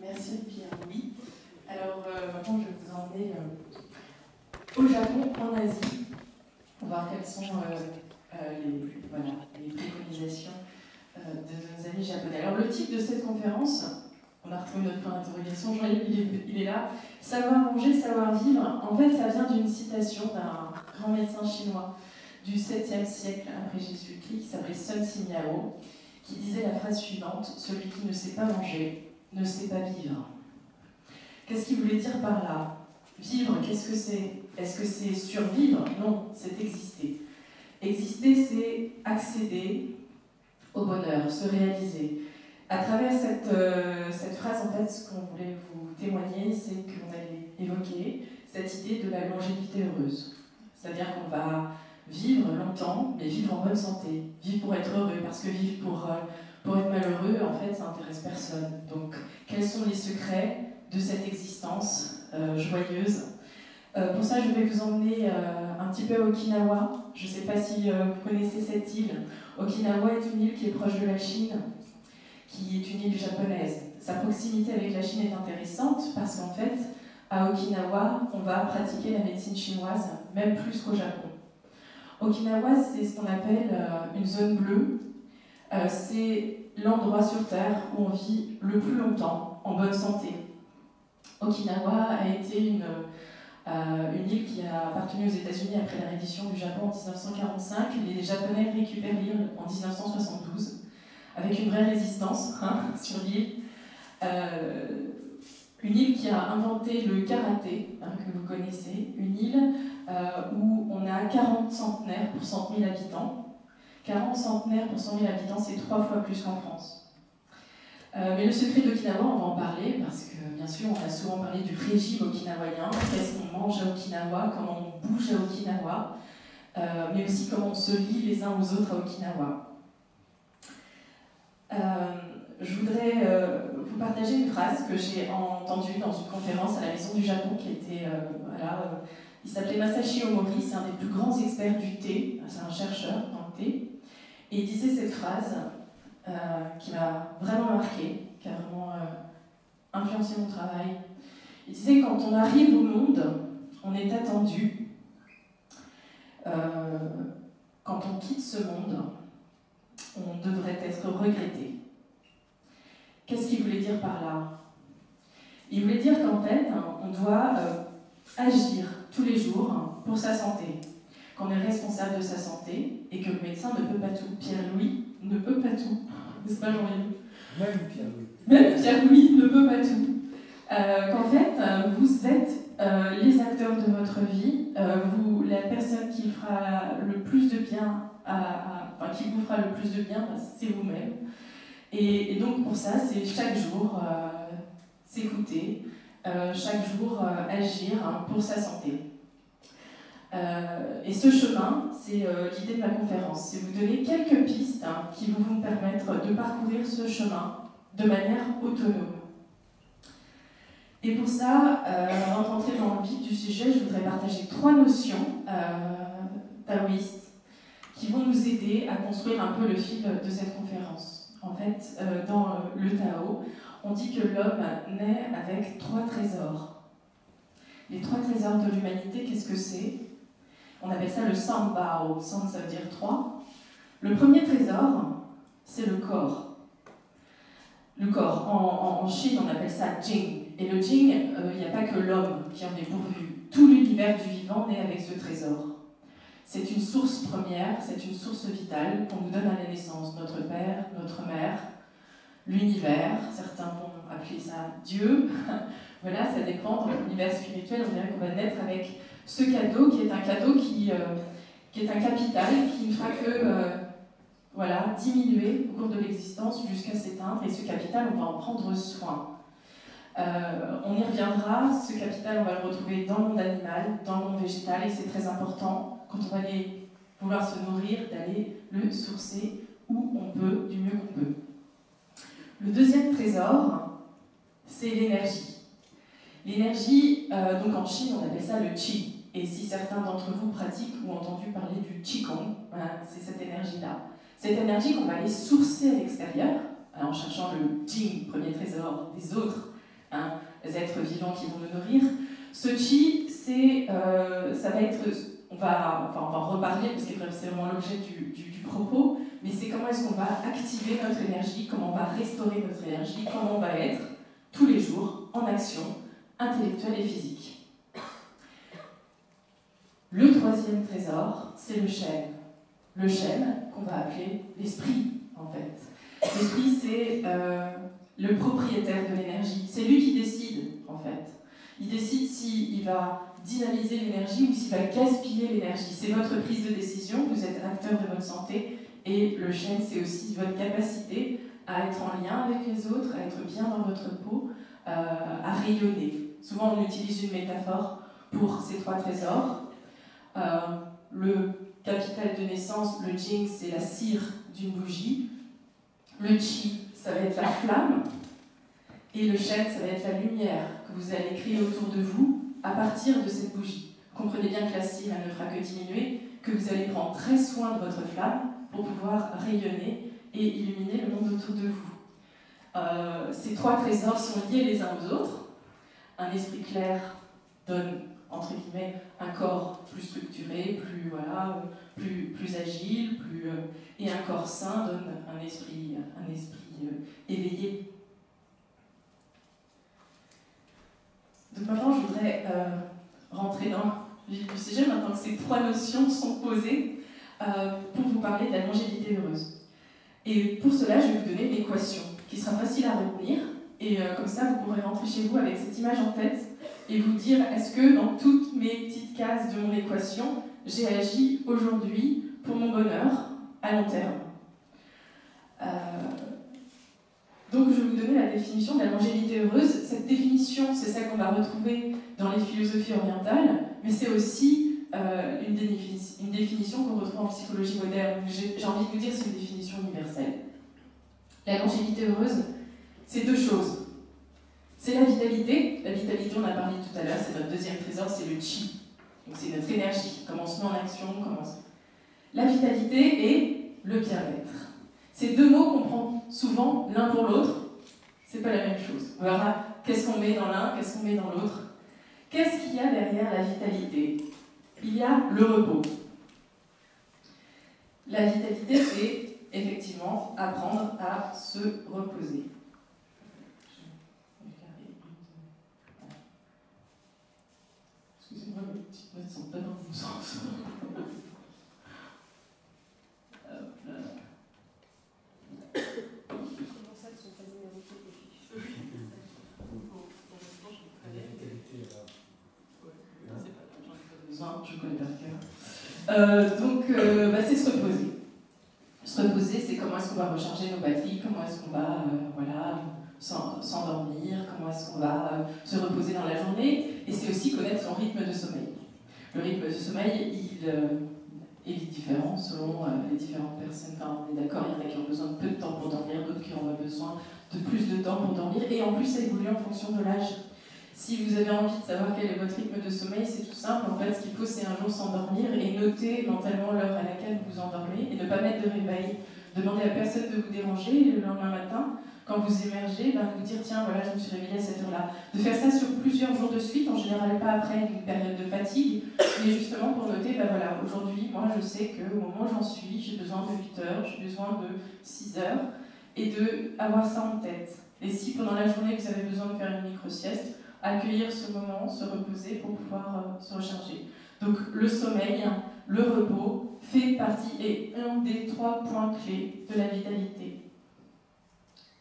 Merci Pierre-Louis. Alors maintenant je vais vous emmener au Japon, en Asie, pour voir quelles sont les préconisations de nos amis japonais. Alors le titre de cette conférence, on a retrouvé notre point d'interrogation, Jean-Yves il est là, savoir manger, savoir vivre. En fait ça vient d'une citation d'un grand médecin chinois du 7e siècle après Jésus-Christ qui s'appelait Sun Simiao, qui disait la phrase suivante: celui qui ne sait pas manger ne sait pas vivre. Qu'est-ce qu'il voulait dire par là? Vivre, qu'est-ce que c'est? Est-ce que c'est survivre? Non, c'est exister. Exister, c'est accéder au bonheur, se réaliser. À travers cette phrase, en fait, ce qu'on voulait vous témoigner, c'est qu'on allait évoquer cette idée de la longévité heureuse. C'est-à-dire qu'on va vivre longtemps, mais vivre en bonne santé. Vivre pour être heureux, parce que vivre pour être malheureux, en fait, ça n'intéresse personne. Donc, quels sont les secrets de cette existence joyeuse? Pour ça, je vais vous emmener un petit peu à Okinawa. Je ne sais pas si vous connaissez cette île. Okinawa est une île qui est proche de la Chine, qui est une île japonaise. Sa proximité avec la Chine est intéressante parce qu'en fait, à Okinawa, on va pratiquer la médecine chinoise, même plus qu'au Japon. Okinawa, c'est ce qu'on appelle une zone bleue. C'est l'endroit sur Terre où on vit le plus longtemps, en bonne santé. Okinawa a été une île qui a appartenu aux États-Unis après la reddition du Japon en 1945. Les Japonais récupèrent l'île en 1972. Avec une vraie résistance sur l'île. Une île qui a inventé le karaté, que vous connaissez. Une île où on a 40 centenaires pour 100 000 habitants. 40 centenaires pour 100 000 habitants, c'est 3 fois plus qu'en France. Mais le secret d'Okinawa, on va en parler, parce que bien sûr, on a souvent parlé du régime okinawayen. Qu'est-ce qu'on mange à Okinawa, comment on bouge à Okinawa, mais aussi comment on se lie les uns aux autres à Okinawa. Je voudrais vous partager une phrase que j'ai entendue dans une conférence à la Maison du Japon qui était, il s'appelait Masashi Omori, c'est un des plus grands experts du thé, c'est un chercheur dans le thé, et il disait cette phrase qui m'a vraiment marquée, qui a vraiment influencé mon travail. Il disait: quand on arrive au monde, on est attendu. Quand on quitte ce monde, on devrait être regretté. Qu'est-ce qu'il voulait dire par là? Il voulait dire qu'en fait, on doit agir tous les jours pour sa santé, qu'on est responsable de sa santé et que le médecin ne peut pas tout. Pierre-Louis ne peut pas tout, n'est-ce pas Jean-Louis? Même Pierre-Louis. Même Pierre-Louis ne peut pas tout. Qu'en fait, vous êtes les acteurs de votre vie, la personne qui fera le plus de bien, qui vous fera le plus de bien, c'est vous-même. Et donc pour ça, c'est chaque jour s'écouter, chaque jour agir pour sa santé. Et ce chemin, c'est l'idée de ma conférence. C'est vous donner quelques pistes qui vont vous permettre de parcourir ce chemin de manière autonome. Et pour ça, avant de rentrer dans le vif du sujet, je voudrais partager 3 notions taoïstes qui vont nous aider à construire un peu le fil de cette conférence. En fait, dans le Tao, on dit que l'homme naît avec 3 trésors. Les 3 trésors de l'humanité, qu'est-ce que c'est? On appelle ça le Sanbao. San, ça veut dire 3. Le premier trésor, c'est le corps. Le corps. En Chine, on appelle ça Jing. Et le Jing, il n'y a pas que l'homme qui en est pourvu. Tout l'univers du vivant naît avec ce trésor. C'est une source première, c'est une source vitale qu'on nous donne à la naissance. Notre père, notre mère, l'univers, certains vont appeler ça Dieu. Voilà, ça dépend. Dans l'univers spirituel, on dirait qu'on va naître avec ce cadeau qui est un cadeau qui est un capital qui ne fera que diminuer au cours de l'existence jusqu'à s'éteindre. Et ce capital, on va en prendre soin. On y reviendra, ce capital, on va le retrouver dans le monde animal, dans le monde végétal, et c'est très important, quand on va vouloir se nourrir, d'aller le sourcer où on peut, du mieux qu'on peut. Le deuxième trésor, c'est l'énergie. L'énergie, donc en Chine, on appelle ça le qi. Et si certains d'entre vous pratiquent ou ont entendu parler du qigong, c'est cette énergie-là. Cette énergie qu'on va aller sourcer à l'extérieur, en cherchant le jing, premier trésor des autres, les êtres vivants qui vont nous nourrir. Ce chi, ça va être, on va en reparler parce que c'est vraiment l'objet du propos, mais c'est comment est-ce qu'on va activer notre énergie, comment on va restaurer notre énergie, comment on va être tous les jours en action intellectuelle et physique. Le troisième trésor, c'est le Shen. Le Shen, qu'on va appeler l'esprit, en fait. L'esprit, c'est le propriétaire de l'énergie. C'est lui qui décide, en fait. Il décide s'il va dynamiser l'énergie ou s'il va gaspiller l'énergie. C'est votre prise de décision, vous êtes acteur de votre santé Et le chêne, c'est aussi votre capacité à être en lien avec les autres, à être bien dans votre peau, à rayonner. Souvent, on utilise une métaphore pour ces 3 trésors. Le capital de naissance, le jing, c'est la cire d'une bougie. Le chi, ça va être la flamme. Et le chêne, ça va être la lumière que vous allez créer autour de vous à partir de cette bougie. Comprenez bien que la cire, elle ne fera que diminuer, que vous allez prendre très soin de votre flamme pour pouvoir rayonner et illuminer le monde autour de vous. Ces 3 trésors sont liés les uns aux autres. Un esprit clair donne, entre guillemets, un corps plus structuré, plus agile, et un corps sain donne un esprit éveillé. Donc maintenant, je voudrais rentrer dans le vif du sujet, maintenant que ces 3 notions sont posées, pour vous parler de la longévité heureuse. Et pour cela, je vais vous donner une équation qui sera facile à retenir, et comme ça, vous pourrez rentrer chez vous avec cette image en tête, et vous dire, est-ce que dans toutes mes petites cases de mon équation, j'ai agi aujourd'hui pour mon bonheur à long terme. Donc je vais vous donner la définition de la longévité heureuse. Cette définition, c'est celle qu'on va retrouver dans les philosophies orientales, mais c'est aussi une définition qu'on retrouve en psychologie moderne. J'ai envie de vous dire, c'est une définition universelle. La longévité heureuse, c'est 2 choses. C'est la vitalité. La vitalité, on a parlé tout à l'heure, c'est notre 2e trésor, c'est le chi. Donc c'est notre énergie. Comment on se met en action, La vitalité et le bien-être. Ces 2 mots qu'on prend souvent l'un pour l'autre, c'est pas la même chose. On verra qu'est-ce qu'on met dans l'un, qu'est-ce qu'on met dans l'autre. Qu'est-ce qu'il y a derrière la vitalité? Il y a le repos. La vitalité, c'est effectivement apprendre à se reposer. Excusez-moi, mes petites notes sont pas dans le bon sens. Comment ça, elles sont pas numérotées, les fiches? Je connais par cœur. Donc, c'est se reposer. Se reposer, c'est comment est-ce qu'on va recharger nos batteries, comment est-ce qu'on va s'endormir, comment est-ce qu'on va se reposer dans la journée, et c'est aussi connaître son rythme de sommeil. Le rythme de sommeil, il est différent selon les différentes personnes. Enfin, on est d'accord, il y en a qui ont besoin de peu de temps pour dormir, d'autres qui ont besoin de plus de temps pour dormir, et en plus ça évolue en fonction de l'âge. Si vous avez envie de savoir quel est votre rythme de sommeil, c'est tout simple. En fait, ce qu'il faut, c'est un jour s'endormir et noter mentalement l'heure à laquelle vous vous endormez et ne pas mettre de réveil. Demandez à personne de vous déranger et le lendemain matin, quand vous émergez, vous dire tiens, voilà, je me suis réveillée à cette heure-là. De faire ça sur plusieurs jours de suite, en général pas après une période de fatigue, mais justement pour noter, voilà, aujourd'hui, moi je sais qu'au moment où j'en suis, j'ai besoin de 8 heures, j'ai besoin de 6 heures, et d'avoir ça en tête. Et si pendant la journée vous avez besoin de faire une micro-sieste, accueillir ce moment, se reposer pour pouvoir se recharger. Donc le sommeil, le repos, fait partie et un des 3 points clés de la vitalité.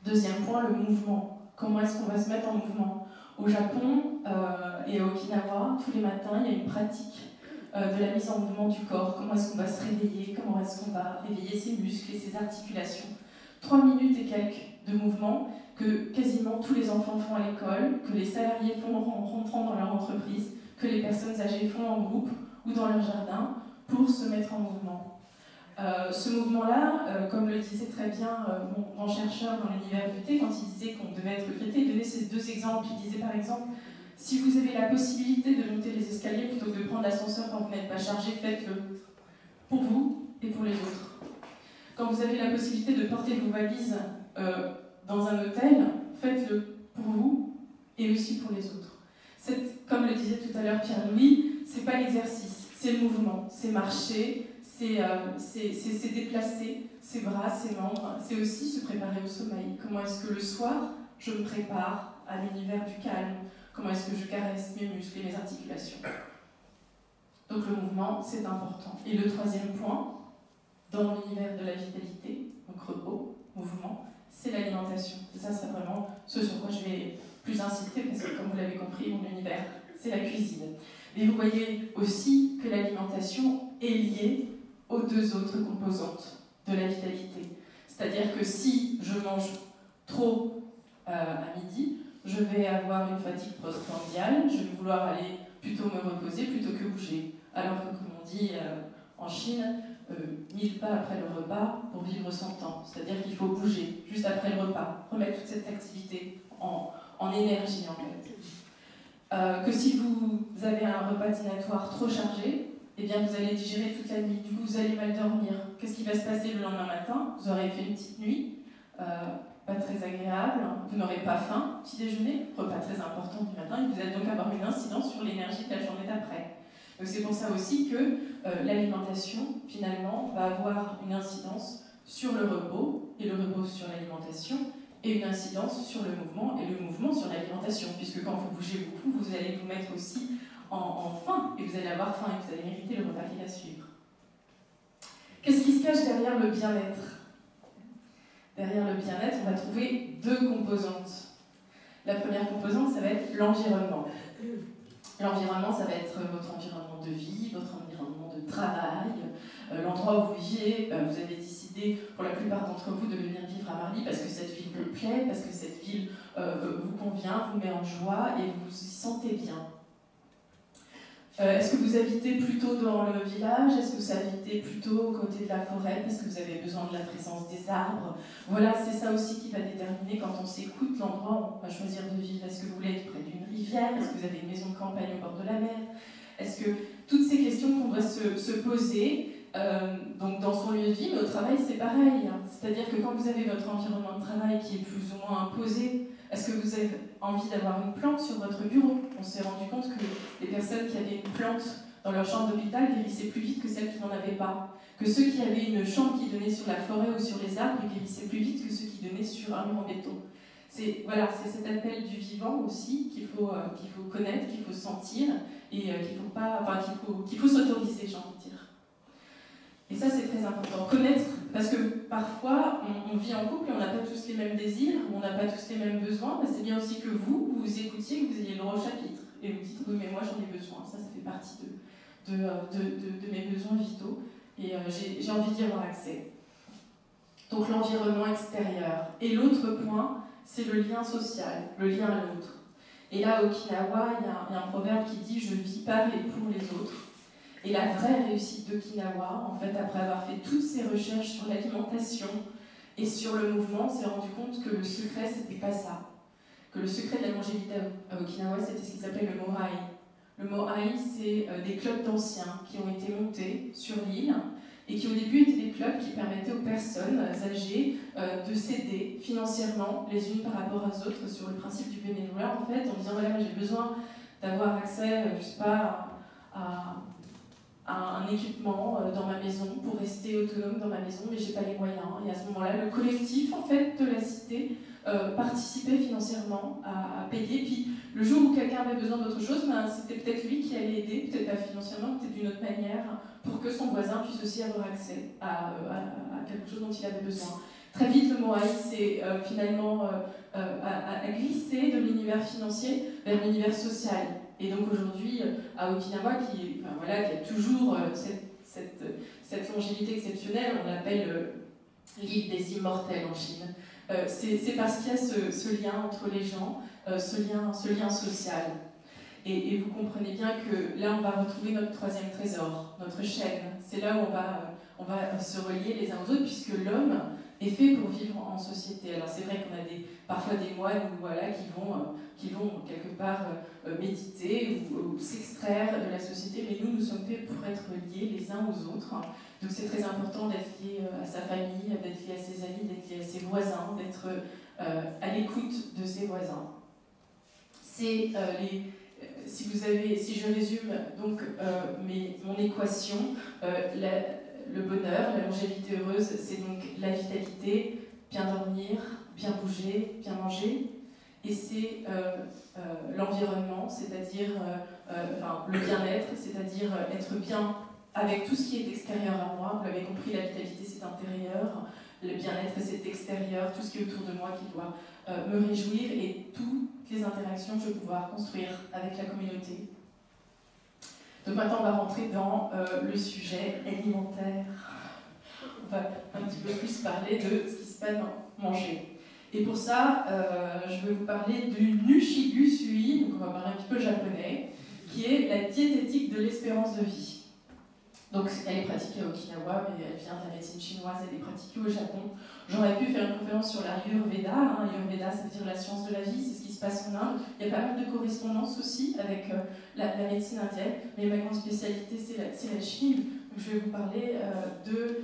2e point, le mouvement. Comment est-ce qu'on va se mettre en mouvement? Au Japon et à Okinawa, tous les matins, il y a une pratique de la mise en mouvement du corps. Comment est-ce qu'on va se réveiller? Comment est-ce qu'on va réveiller ses muscles et ses articulations? 3 minutes et quelques de mouvement que quasiment tous les enfants font à l'école, que les salariés font en rentrant dans leur entreprise, que les personnes âgées font en groupe ou dans leur jardin pour se mettre en mouvement. Ce mouvement-là, comme le disait très bien mon grand chercheur dans l'univers VT, quand il disait qu'on devait être recruté, il donnait ces 2 exemples. Il disait par exemple, si vous avez la possibilité de monter les escaliers plutôt que de prendre l'ascenseur quand vous n'êtes pas chargé, faites-le. Pour vous et pour les autres. Quand vous avez la possibilité de porter vos valises dans un hôtel, faites-le pour vous et aussi pour les autres. Comme le disait tout à l'heure Pierre-Louis, c'est pas l'exercice, c'est le mouvement, c'est marcher, c'est déplacer ses bras, ses membres, c'est aussi se préparer au sommeil. Comment est-ce que le soir, je me prépare à l'univers du calme? Comment est-ce que je caresse mes muscles et mes articulations? Donc le mouvement, c'est important. Et le 3e point, dans l'univers de la vitalité, donc repos, mouvement, c'est l'alimentation. Et ça, c'est vraiment ce sur quoi je vais plus insister, parce que comme vous l'avez compris, mon univers, c'est la cuisine. Mais vous voyez aussi que l'alimentation est liée aux 2 autres composantes de la vitalité. C'est-à-dire que si je mange trop à midi, je vais avoir une fatigue postprandiale, je vais vouloir aller plutôt me reposer plutôt que bouger. Alors que, comme on dit en Chine, 1000 pas après le repas pour vivre 100 ans. C'est-à-dire qu'il faut bouger juste après le repas, remettre toute cette activité en énergie en fait. Que si vous avez un repas dînatoire trop chargé, eh bien vous allez digérer toute la nuit, du coup vous allez mal dormir. Qu'est-ce qui va se passer le lendemain matin? Vous aurez fait une petite nuit, pas très agréable, vous n'aurez pas faim, petit déjeuner, repas très important du matin, et vous allez donc avoir une incidence sur l'énergie de la journée d'après. Donc c'est pour ça aussi que l'alimentation, finalement, va avoir une incidence sur le repos, et le repos sur l'alimentation, et une incidence sur le mouvement, et le mouvement sur l'alimentation, puisque quand vous bougez beaucoup, vous allez vous mettre aussi en faim, et vous allez avoir faim, et vous allez mériter le repas qui va suivre. Qu'est-ce qui se cache derrière le bien-être? Derrière le bien-être, on va trouver deux composantes. La première composante, ça va être l'environnement. L'environnement, ça va être votre environnement de vie, votre environnement de travail, l'endroit où vous vivez. Vous avez décidé, pour la plupart d'entre vous, de venir vivre à Marly parce que cette ville vous plaît, parce que cette ville vous convient, vous met en joie et vous vous y sentez bien. Est-ce que vous habitez plutôt dans le village? Est-ce que vous habitez plutôt aux côtés de la forêt parce que vous avez besoin de la présence des arbres? Voilà, c'est ça aussi qui va déterminer quand on s'écoute l'endroit où on va choisir de vivre. Est-ce que vous voulez être près d'une rivière? Est-ce que vous avez une maison de campagne au bord de la mer? Est-ce que toutes ces questions qu'on doit se poser, donc dans son lieu de vie, mais au travail c'est pareil. Hein. C'est-à-dire que quand vous avez votre environnement de travail qui est plus ou moins imposé, est-ce que vous avez envie d'avoir une plante sur votre bureau? On s'est rendu compte que les personnes qui avaient une plante dans leur chambre d'hôpital guérissaient plus vite que celles qui n'en avaient pas. Que ceux qui avaient une chambre qui donnait sur la forêt ou sur les arbres guérissaient plus vite que ceux qui donnaient sur un mur en béton. C'est cet appel du vivant aussi qu'il faut connaître, qu'il faut sentir et qu'il faut s'autoriser, j'ai envie de dire. Et ça, c'est très important. Connaître, parce que parfois, on vit en couple et on n'a pas tous les mêmes désirs, on n'a pas tous les mêmes besoins. Mais c'est bien aussi que vous écoutiez, que vous ayez le droit au chapitre. Et vous dites, oui, mais moi, j'en ai besoin. Ça fait partie de mes besoins vitaux. Et j'ai envie d'y avoir accès. Donc, l'environnement extérieur. Et l'autre point, c'est le lien social, le lien à l'autre. Et là, à Okinawa, il y a un proverbe qui dit « Je vis par et pour les autres ». Et la vraie réussite d'Okinawa, en fait, après avoir fait toutes ces recherches sur l'alimentation et sur le mouvement, s'est rendu compte que le secret, c'était pas ça. Que le secret de la longévité à Okinawa, c'était ce qu'ils appelaient le moai. Le moai, c'est des clubs d'anciens qui ont été montés sur l'île et qui au début étaient des clubs qui permettaient aux personnes âgées de s'aider financièrement les unes par rapport aux autres sur le principe du bénévolat, en fait, en disant voilà, j'ai besoin d'avoir accès, je sais pas, à un équipement dans ma maison pour rester autonome dans ma maison, mais j'ai pas les moyens. Et à ce moment-là, le collectif en fait de la cité participait financièrement à payer. Puis le jour où quelqu'un avait besoin d'autre chose, ben, c'était peut-être lui qui allait aider, peut-être pas financièrement, peut-être d'une autre manière, pour que son voisin puisse aussi avoir accès à quelque chose dont il avait besoin. Très vite, le moai s'est finalement glissé de l'univers financier vers l'univers social. Et donc aujourd'hui, à Okinawa, qui a toujours cette longévité exceptionnelle, on l'appelle l'île des immortels en Chine. C'est parce qu'il y a ce lien entre les gens, ce lien social. Et vous comprenez bien que là, on va retrouver notre troisième trésor, notre chaîne. C'est là où on va se relier les uns aux autres, puisque l'homme est fait pour vivre en société. Alors c'est vrai qu'on a parfois des moines qui vont quelque part méditer ou s'extraire de la société, mais nous sommes faits pour être liés les uns aux autres. Donc c'est très important d'être lié à sa famille, d'être lié à ses amis, d'être lié à ses voisins, d'être à l'écoute de ses voisins. C'est si je résume donc mon équation, le bonheur, la longévité heureuse, c'est donc la vitalité, bien dormir, bien bouger, bien manger, et c'est l'environnement, c'est-à-dire le bien-être, c'est-à-dire être bien avec tout ce qui est extérieur à moi. Vous l'avez compris, la vitalité c'est intérieur, le bien-être c'est extérieur, tout ce qui est autour de moi qui doit me réjouir, et toutes les interactions que je vais pouvoir construire avec la communauté. Donc maintenant on va rentrer dans le sujet alimentaire. va un petit peu plus parler de ce qui se passe dans manger. Et pour ça, je vais vous parler du Nushigu Sui, donc on va parler un petit peu japonais, qui est la diététique de l'espérance de vie. Donc elle est pratiquée à Okinawa, mais elle vient de la médecine chinoise, elle est pratiquée au Japon. J'aurais pu faire une conférence sur l'Ayurveda. Ayurveda, ça veut dire la science de la vie, c'est ce qui se passe en Inde. Il y a pas mal de correspondances aussi avec la médecine indienne, mais ma grande spécialité, c'est la Chine. Donc je vais vous parler de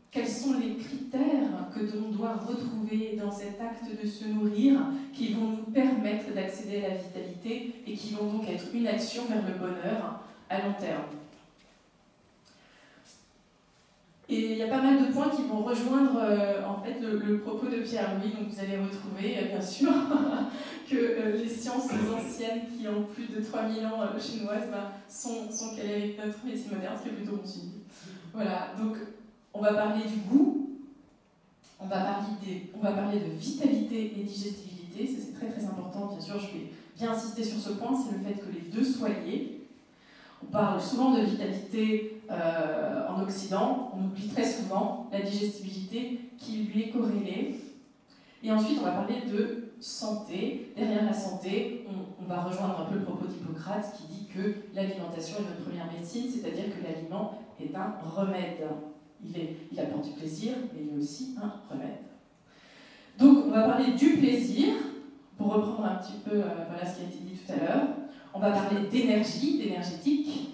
quels sont les critères que l'on doit retrouver dans cet acte de se nourrir qui vont nous permettre d'accéder à la vitalité et qui vont donc être une action vers le bonheur à long terme. Et il y a pas mal de points qui vont rejoindre en fait, le propos de Pierre-Louis. Donc vous allez retrouver, bien sûr, que les sciences anciennes qui ont plus de 3000 ans chinoises sont calées avec notre médecine moderne, ce qui est plutôt bon signe. Voilà, donc on va parler du goût, on va parler de vitalité et digestibilité. Ça c'est très très important, bien sûr, je vais bien insister sur ce point, c'est le fait que les deux soient liés. On parle souvent de vitalité en Occident, on oublie très souvent la digestibilité qui lui est corrélée. Et ensuite, on va parler de santé. Derrière la santé, on va rejoindre un peu le propos d'Hippocrate qui dit que l'alimentation est notre première médecine, c'est-à-dire que l'aliment est un remède. Il apporte du plaisir, mais il est aussi un remède. Donc, on va parler du plaisir, pour reprendre un petit peu voilà, ce qui a été dit tout à l'heure. On va parler d'énergie, d'énergétique,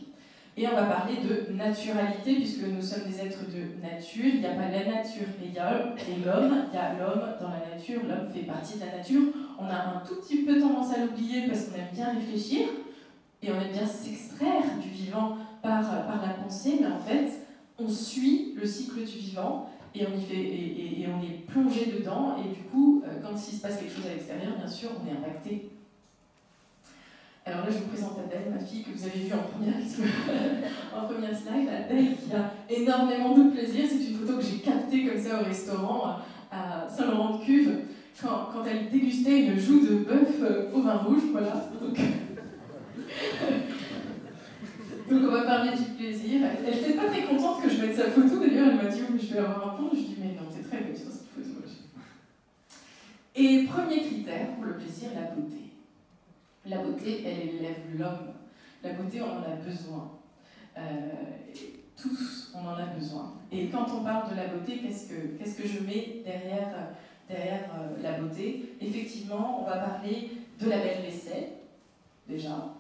et on va parler de naturalité, puisque nous sommes des êtres de nature. Il n'y a pas la nature et l'homme, il y a l'homme dans la nature, l'homme fait partie de la nature. On a un tout petit peu tendance à l'oublier parce qu'on aime bien réfléchir, et on aime bien s'extraire du vivant par la pensée, mais en fait, on suit le cycle du vivant, et on y fait, et on est plongé dedans, et du coup, quand il se passe quelque chose à l'extérieur, bien sûr, on est impacté. Alors là, je vous présente Adèle, ma fille, que vous avez vue en première slide. Adèle qui a énormément de plaisir. C'est une photo que j'ai captée comme ça au restaurant à Saint-Laurent-de-Cuve quand elle dégustait une joue de bœuf au vin rouge. Voilà. Donc on va parler du plaisir. Elle n'était pas très contente que je mette sa photo. D'ailleurs, elle m'a dit oui, je vais avoir un pont. Je lui ai dit mais non, t'es très belle sur cette photo. Et premier critère pour le plaisir, la beauté. La beauté, elle élève l'homme. La beauté, on en a besoin. Tous, on en a besoin. Et quand on parle de la beauté, qu'est-ce que je mets derrière la beauté? Effectivement, on va parler de la belle vaisselle, déjà.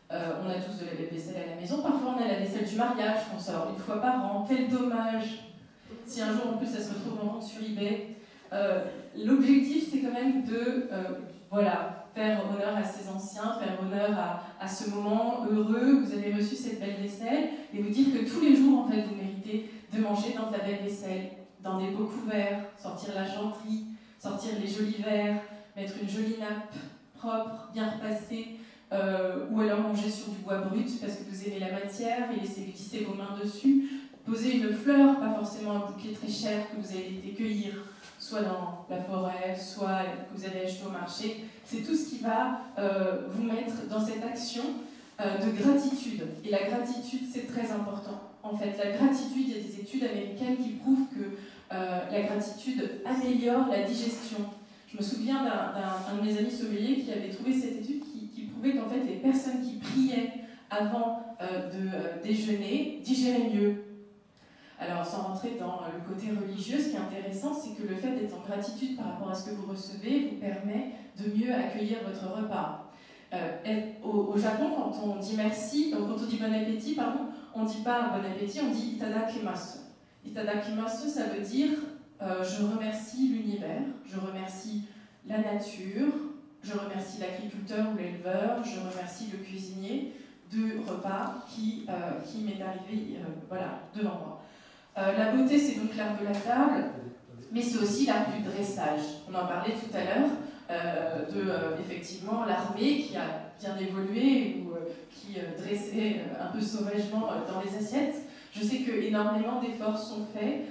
On a tous de la belle vaisselle à la maison. Parfois, on a la vaisselle du mariage qu'on sort une fois par an. Quel dommage si un jour, en plus, ça se retrouve en vente sur eBay. L'objectif, c'est quand même de... voilà, faire honneur à ses anciens, faire honneur à ce moment heureux où vous avez reçu cette belle vaisselle et vous dire que tous les jours, en fait, vous méritez de manger dans de la belle vaisselle, dans des beaux couverts, sortir la chanterie, sortir les jolis verres, mettre une jolie nappe propre, bien repassée, ou alors manger sur du bois brut parce que vous aimez la matière et laisser glisser vos mains dessus, poser une fleur, pas forcément un bouquet très cher que vous avez été cueillir, soit dans la forêt, soit que vous avez acheté au marché. C'est tout ce qui va vous mettre dans cette action de gratitude. Et la gratitude, c'est très important. En fait, la gratitude, il y a des études américaines qui prouvent que la gratitude améliore la digestion. Je me souviens d'un de mes amis sommeliers qui avait trouvé cette étude qui prouvait qu'en fait, les personnes qui priaient avant de déjeuner digéraient mieux. Alors, sans rentrer dans le côté religieux, ce qui est intéressant, c'est que le fait d'être en gratitude par rapport à ce que vous recevez vous permet de mieux accueillir votre repas. Au Japon, quand on dit merci, quand on dit bon appétit, pardon, on ne dit pas bon appétit, on dit itadakimasu. Itadakimasu, ça veut dire je remercie l'univers, je remercie la nature, je remercie l'agriculteur ou l'éleveur, je remercie le cuisinier du repas qui m'est arrivé voilà, devant moi. La beauté, c'est donc l'art de la table, mais c'est aussi l'art du dressage. On en parlait tout à l'heure effectivement l'armée qui a bien évolué ou qui dressait un peu sauvagement dans les assiettes. Je sais qu'énormément d'efforts sont faits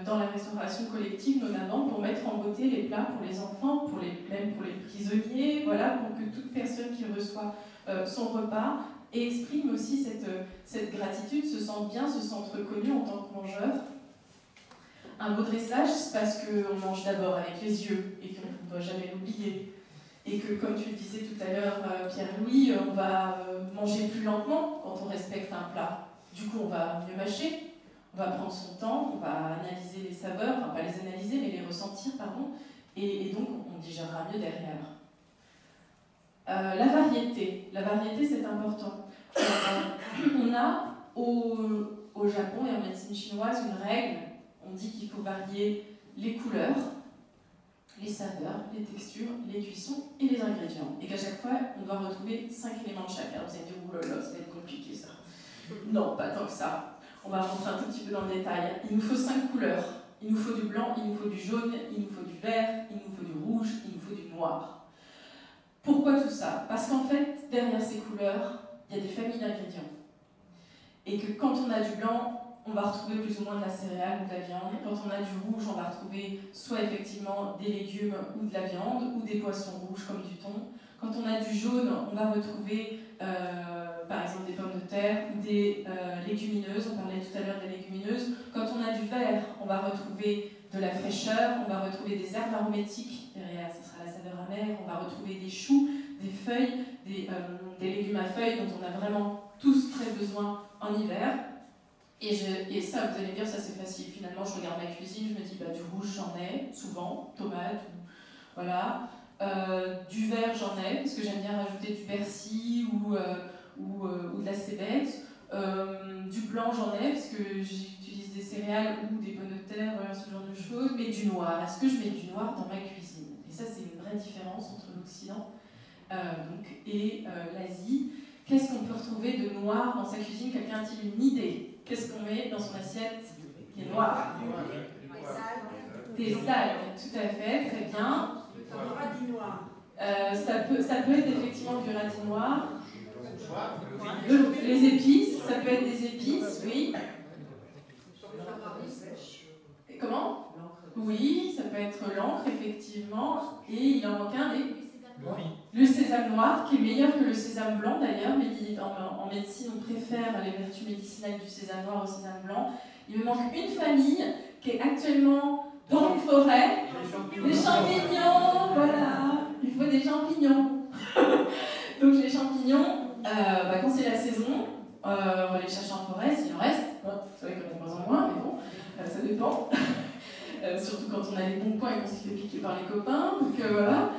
dans la restauration collective, notamment pour mettre en beauté les plats pour les enfants, même pour les prisonniers, voilà, pour que toute personne qui reçoit son repas et exprime aussi cette gratitude, se sent bien, se sent reconnu en tant que mangeur. Un beau dressage, c'est parce qu'on mange d'abord avec les yeux et qu'on ne doit jamais l'oublier. Et que, comme tu le disais tout à l'heure, Pierre-Louis, on va manger plus lentement quand on respecte un plat. Du coup, on va mieux mâcher, on va prendre son temps, on va analyser les saveurs, enfin pas les analyser, mais les ressentir, pardon, et donc on digérera mieux derrière. La variété c'est important. On a au Japon et en médecine chinoise une règle, on dit qu'il faut varier les couleurs, les saveurs, les textures, les cuissons et les ingrédients. Et qu'à chaque fois, on doit retrouver 5 éléments de chacun. Vous allez me dire, oulala, ça va être compliqué ça. Non, pas tant que ça. On va rentrer un tout petit peu dans le détail. Il nous faut 5 couleurs. Il nous faut du blanc, il nous faut du jaune, il nous faut du vert, il nous faut du rouge, il nous faut du noir. Pourquoi tout ça? Parce qu'en fait, derrière ces couleurs, il y a des familles d'ingrédients. Et que quand on a du blanc, on va retrouver plus ou moins de la céréale ou de la viande. Quand on a du rouge, on va retrouver soit effectivement des légumes ou de la viande, ou des poissons rouges comme du thon. Quand on a du jaune, on va retrouver par exemple des pommes de terre ou des légumineuses. On parlait tout à l'heure des légumineuses. Quand on a du vert, on va retrouver de la fraîcheur, on va retrouver des herbes aromatiques. Derrière, ce sera la saveur amère. On va retrouver des choux, des feuilles, des légumes à feuilles dont on a vraiment tous très besoin en hiver. Et ça, vous allez me dire, ça c'est facile. Finalement, je regarde ma cuisine, je me dis, bah, du rouge j'en ai, souvent, tomates, voilà. Du vert j'en ai, parce que j'aime bien rajouter du persil ou de la cébette. Du blanc j'en ai, parce que j'utilise des céréales ou des pommes de terre, voilà, ce genre de choses. Mais du noir, est-ce que je mets du noir dans ma cuisine? Et ça, c'est une vraie différence entre l'Occident et l'Asie. Qu'est-ce qu'on peut retrouver de noir dans sa cuisine? Quelqu'un a-t-il une idée? Qu'est-ce qu'on met dans son assiette qui est noir? Des algues, tout à fait, très bien. Ça peut être effectivement du radis noir. Les épices, ça peut être des épices, oui. Comment? Oui, ça peut être l'encre, effectivement. Et il en manque un, le sésame noir, qui est meilleur que le sésame blanc d'ailleurs, mais en médecine on préfère les vertus médicinales du sésame noir au sésame blanc. Il me manque une famille qui est actuellement dans une forêt, des champignons, voilà, il faut des champignons. Donc les champignons, quand c'est la saison, on va les chercher en forêt, s'il en reste, c'est vrai qu'on en a moins en moins, mais bon, ça dépend. Surtout quand on a les bons coins et qu'on s'est fait piquer par les copains, donc voilà.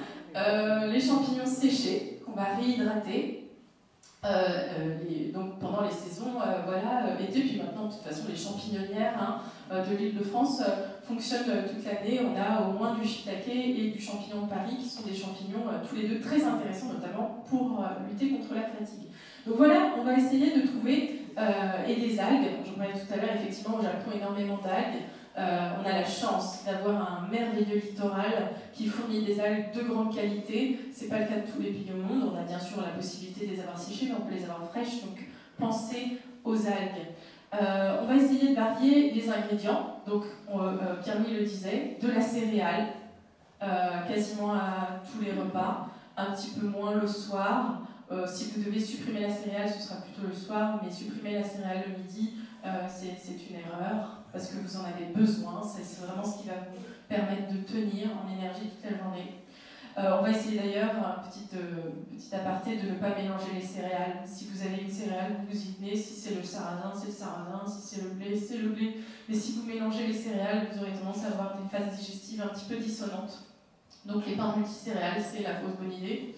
Les champignons séchés qu'on va réhydrater donc pendant les saisons été, puis maintenant de toute façon les champignonnières de l'île de France fonctionnent toute l'année. On a au moins du shiitake et du champignon de Paris qui sont des champignons tous les deux très intéressants, notamment pour lutter contre la fatigue. Donc voilà, on va essayer de trouver et des algues. J'en parlais tout à l'heure, effectivement au Japon énormément d'algues. On a la chance d'avoir un merveilleux littoral qui fournit des algues de grande qualité. Ce n'est pas le cas de tous les pays au monde. On a bien sûr la possibilité de les avoir séchées, mais on peut les avoir fraîches. Donc pensez aux algues. On va essayer de varier les ingrédients. Donc Pierre-Louis le disait, de la céréale, quasiment à tous les repas, un petit peu moins le soir. Si vous devez supprimer la céréale, ce sera plutôt le soir, mais supprimer la céréale le midi, c'est une erreur. Parce que vous en avez besoin, c'est vraiment ce qui va vous permettre de tenir en énergie toute la journée. On va essayer d'ailleurs, un petit aparté, de ne pas mélanger les céréales. Si vous avez une céréale, vous y tenez. Si c'est le sarrasin, c'est le sarrasin. Si c'est le blé, c'est le blé. Mais si vous mélangez les céréales, vous aurez tendance à avoir des phases digestives un petit peu dissonantes. Donc les pains multicéréales, c'est la fausse bonne idée,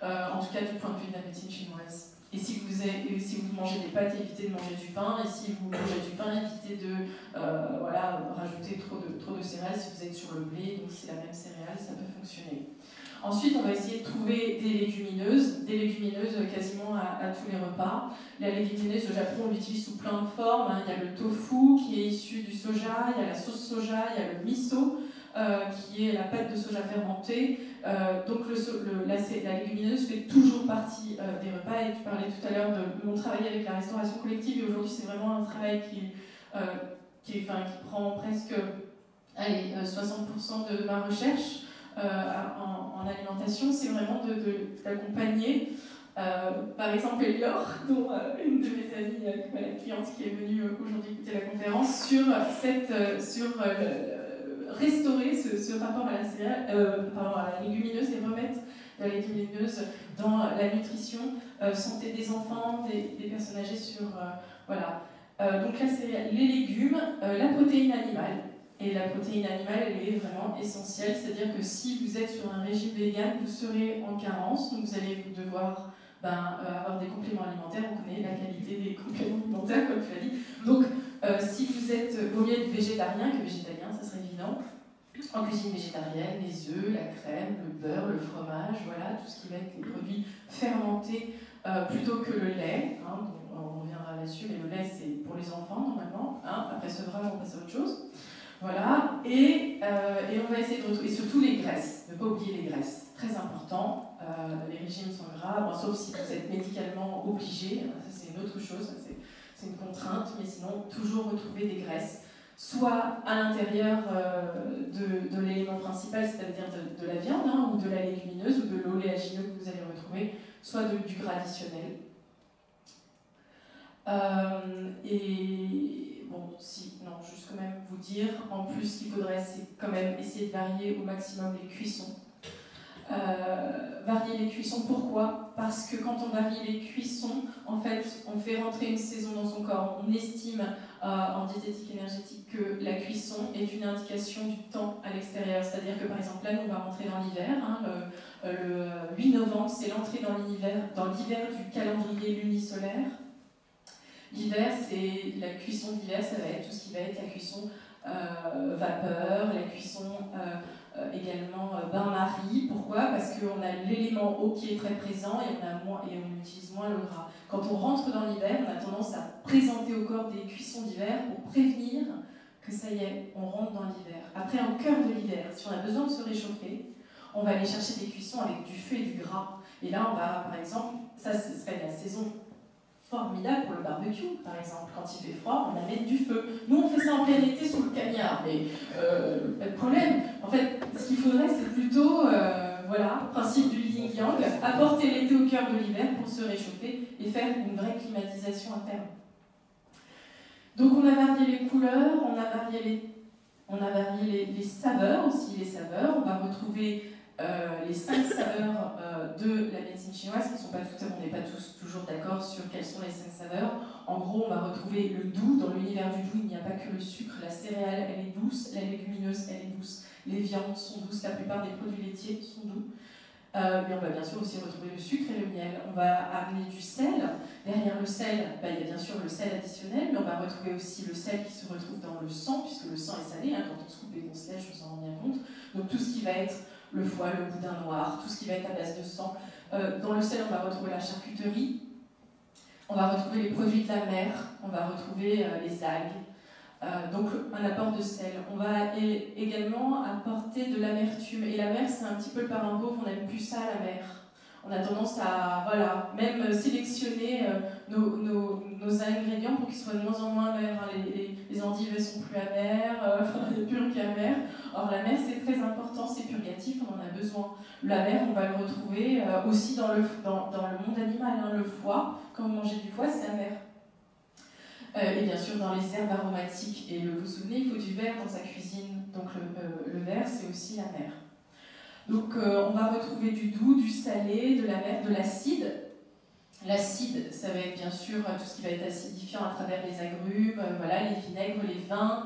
en tout cas du point de vue de la médecine chinoise. Et si vous mangez des pâtes, évitez de manger du pain. Et si vous mangez du pain, évitez de rajouter trop de céréales si vous êtes sur le blé. Donc c'est la même céréale, ça peut fonctionner. Ensuite, on va essayer de trouver des légumineuses quasiment à tous les repas. La légumineuse au Japon, on l'utilise sous plein de formes. Il y a le tofu qui est issu du soja, il y a la sauce soja, il y a le miso qui est la pâte de soja fermentée. Donc la légumineuse fait toujours partie des repas. Et tu parlais tout à l'heure de mon travail avec la restauration collective. Et aujourd'hui, c'est vraiment un travail qui prend presque 60% de ma recherche en alimentation. C'est vraiment d'accompagner Par exemple, Elior, dont une de mes amies, la cliente qui est venue aujourd'hui écouter la conférence, sur restaurer ce rapport à la céréale, pardon, à la légumineuse et remettre la légumineuse dans la nutrition, santé des enfants, des personnes âgées sur... voilà. Donc là, c'est les légumes, la protéine animale. Et la protéine animale, elle est vraiment essentielle, c'est-à-dire que si vous êtes sur un régime vegan, vous serez en carence, donc vous allez devoir avoir des compléments alimentaires. On connaît la qualité des compléments alimentaires, comme tu l'as dit. Donc, si vous êtes, vaut mieux être végétarien que végétalien, ça serait évident. En cuisine végétarienne, les œufs, la crème, le beurre, le fromage, voilà, tout ce qui va être les produits fermentés plutôt que le lait. Hein, on reviendra là-dessus, mais le lait, c'est pour les enfants, normalement. Hein, après sevrage, on passe à autre chose. Voilà, et on va essayer de retrouver, et surtout les graisses, ne pas oublier les graisses, très important. Les régimes sont gras, bon, sauf si vous êtes médicalement obligé, ça c'est une autre chose, c'est une contrainte, mais sinon toujours retrouver des graisses, soit à l'intérieur de l'élément principal, c'est-à-dire de la viande, hein, ou de la légumineuse, ou de l'oléagineux que vous allez retrouver, soit du gras additionnel. Et bon, juste quand même vous dire, en plus ce qu'il faudrait, c'est quand même essayer de varier au maximum les cuissons. Varier les cuissons, pourquoi? Parce que quand on varie les cuissons, en fait, on fait rentrer une saison dans son corps. On estime en diététique énergétique que la cuisson est une indication du temps à l'extérieur. C'est-à-dire que par exemple, là, nous, on va rentrer dans l'hiver. Hein, le 8 novembre, c'est l'entrée dans l'hiver du calendrier lunisolaire. L'hiver, c'est la cuisson d'hiver, ça va être tout ce qui va être la cuisson vapeur, la cuisson également bain-marie. Pourquoi? Parce qu'on a l'élément eau qui est très présent et on utilise moins le gras. Quand on rentre dans l'hiver, on a tendance à présenter au corps des cuissons d'hiver pour prévenir que ça y est, on rentre dans l'hiver. Après, au cœur de l'hiver, si on a besoin de se réchauffer, on va aller chercher des cuissons avec du feu et du gras. Et là, on va, par exemple, ça ce serait la saison formidable pour le barbecue, par exemple. Quand il fait froid, on va mettre du feu. Nous, on fait ça en plein été sous le cagnard, mais pas de problème. En fait, ce qu'il faudrait, c'est plutôt, voilà, principe du yin-yang, apporter l'été au cœur de l'hiver pour se réchauffer et faire une vraie climatisation interne. Donc, on a varié les couleurs, on a varié les saveurs aussi, les saveurs. On va retrouver les 5 saveurs de la médecine chinoise, on n'est pas tous toujours d'accord sur quelles sont les 5 saveurs. En gros, on va retrouver le doux. Dans l'univers du doux, il n'y a pas que le sucre. La céréale, elle est douce. La légumineuse, elle est douce. Les viandes sont douces. La plupart des produits laitiers sont doux. Mais on va bien sûr aussi retrouver le sucre et le miel. On va amener du sel. Derrière le sel, il y a bien sûr le sel additionnel, mais on va retrouver aussi le sel qui se retrouve dans le sang, puisque le sang est salé. Hein, quand on se coupe et qu'on se lèche, on s'en rend bien compte. Donc tout ce qui va être le foie, le boudin noir, tout ce qui va être à base de sang. Dans le sel, on va retrouver la charcuterie, on va retrouver les produits de la mer, on va retrouver les algues. Donc un apport de sel. On va également apporter de l'amertume. Et la mer, c'est un petit peu le parent pauvre, on n'aime plus ça, la mer. On a tendance à, voilà, même sélectionner nos ingrédients pour qu'ils soient de moins en moins amers. Les endives, elles sont plus amères, les purges amères. Or, la mer, c'est très important, c'est purgatif, on en a besoin. La mer, on va le retrouver aussi dans le monde animal. Hein, le foie, quand vous mangez du foie, c'est amer. Et bien sûr, dans les herbes aromatiques, et vous vous souvenez, il faut du verre dans sa cuisine. Donc, le verre, c'est aussi la mer. Donc on va retrouver du doux, du salé, de la mer, de l'acide. L'acide, ça va être bien sûr tout ce qui va être acidifiant à travers les agrumes, voilà, les vinaigres, les vins,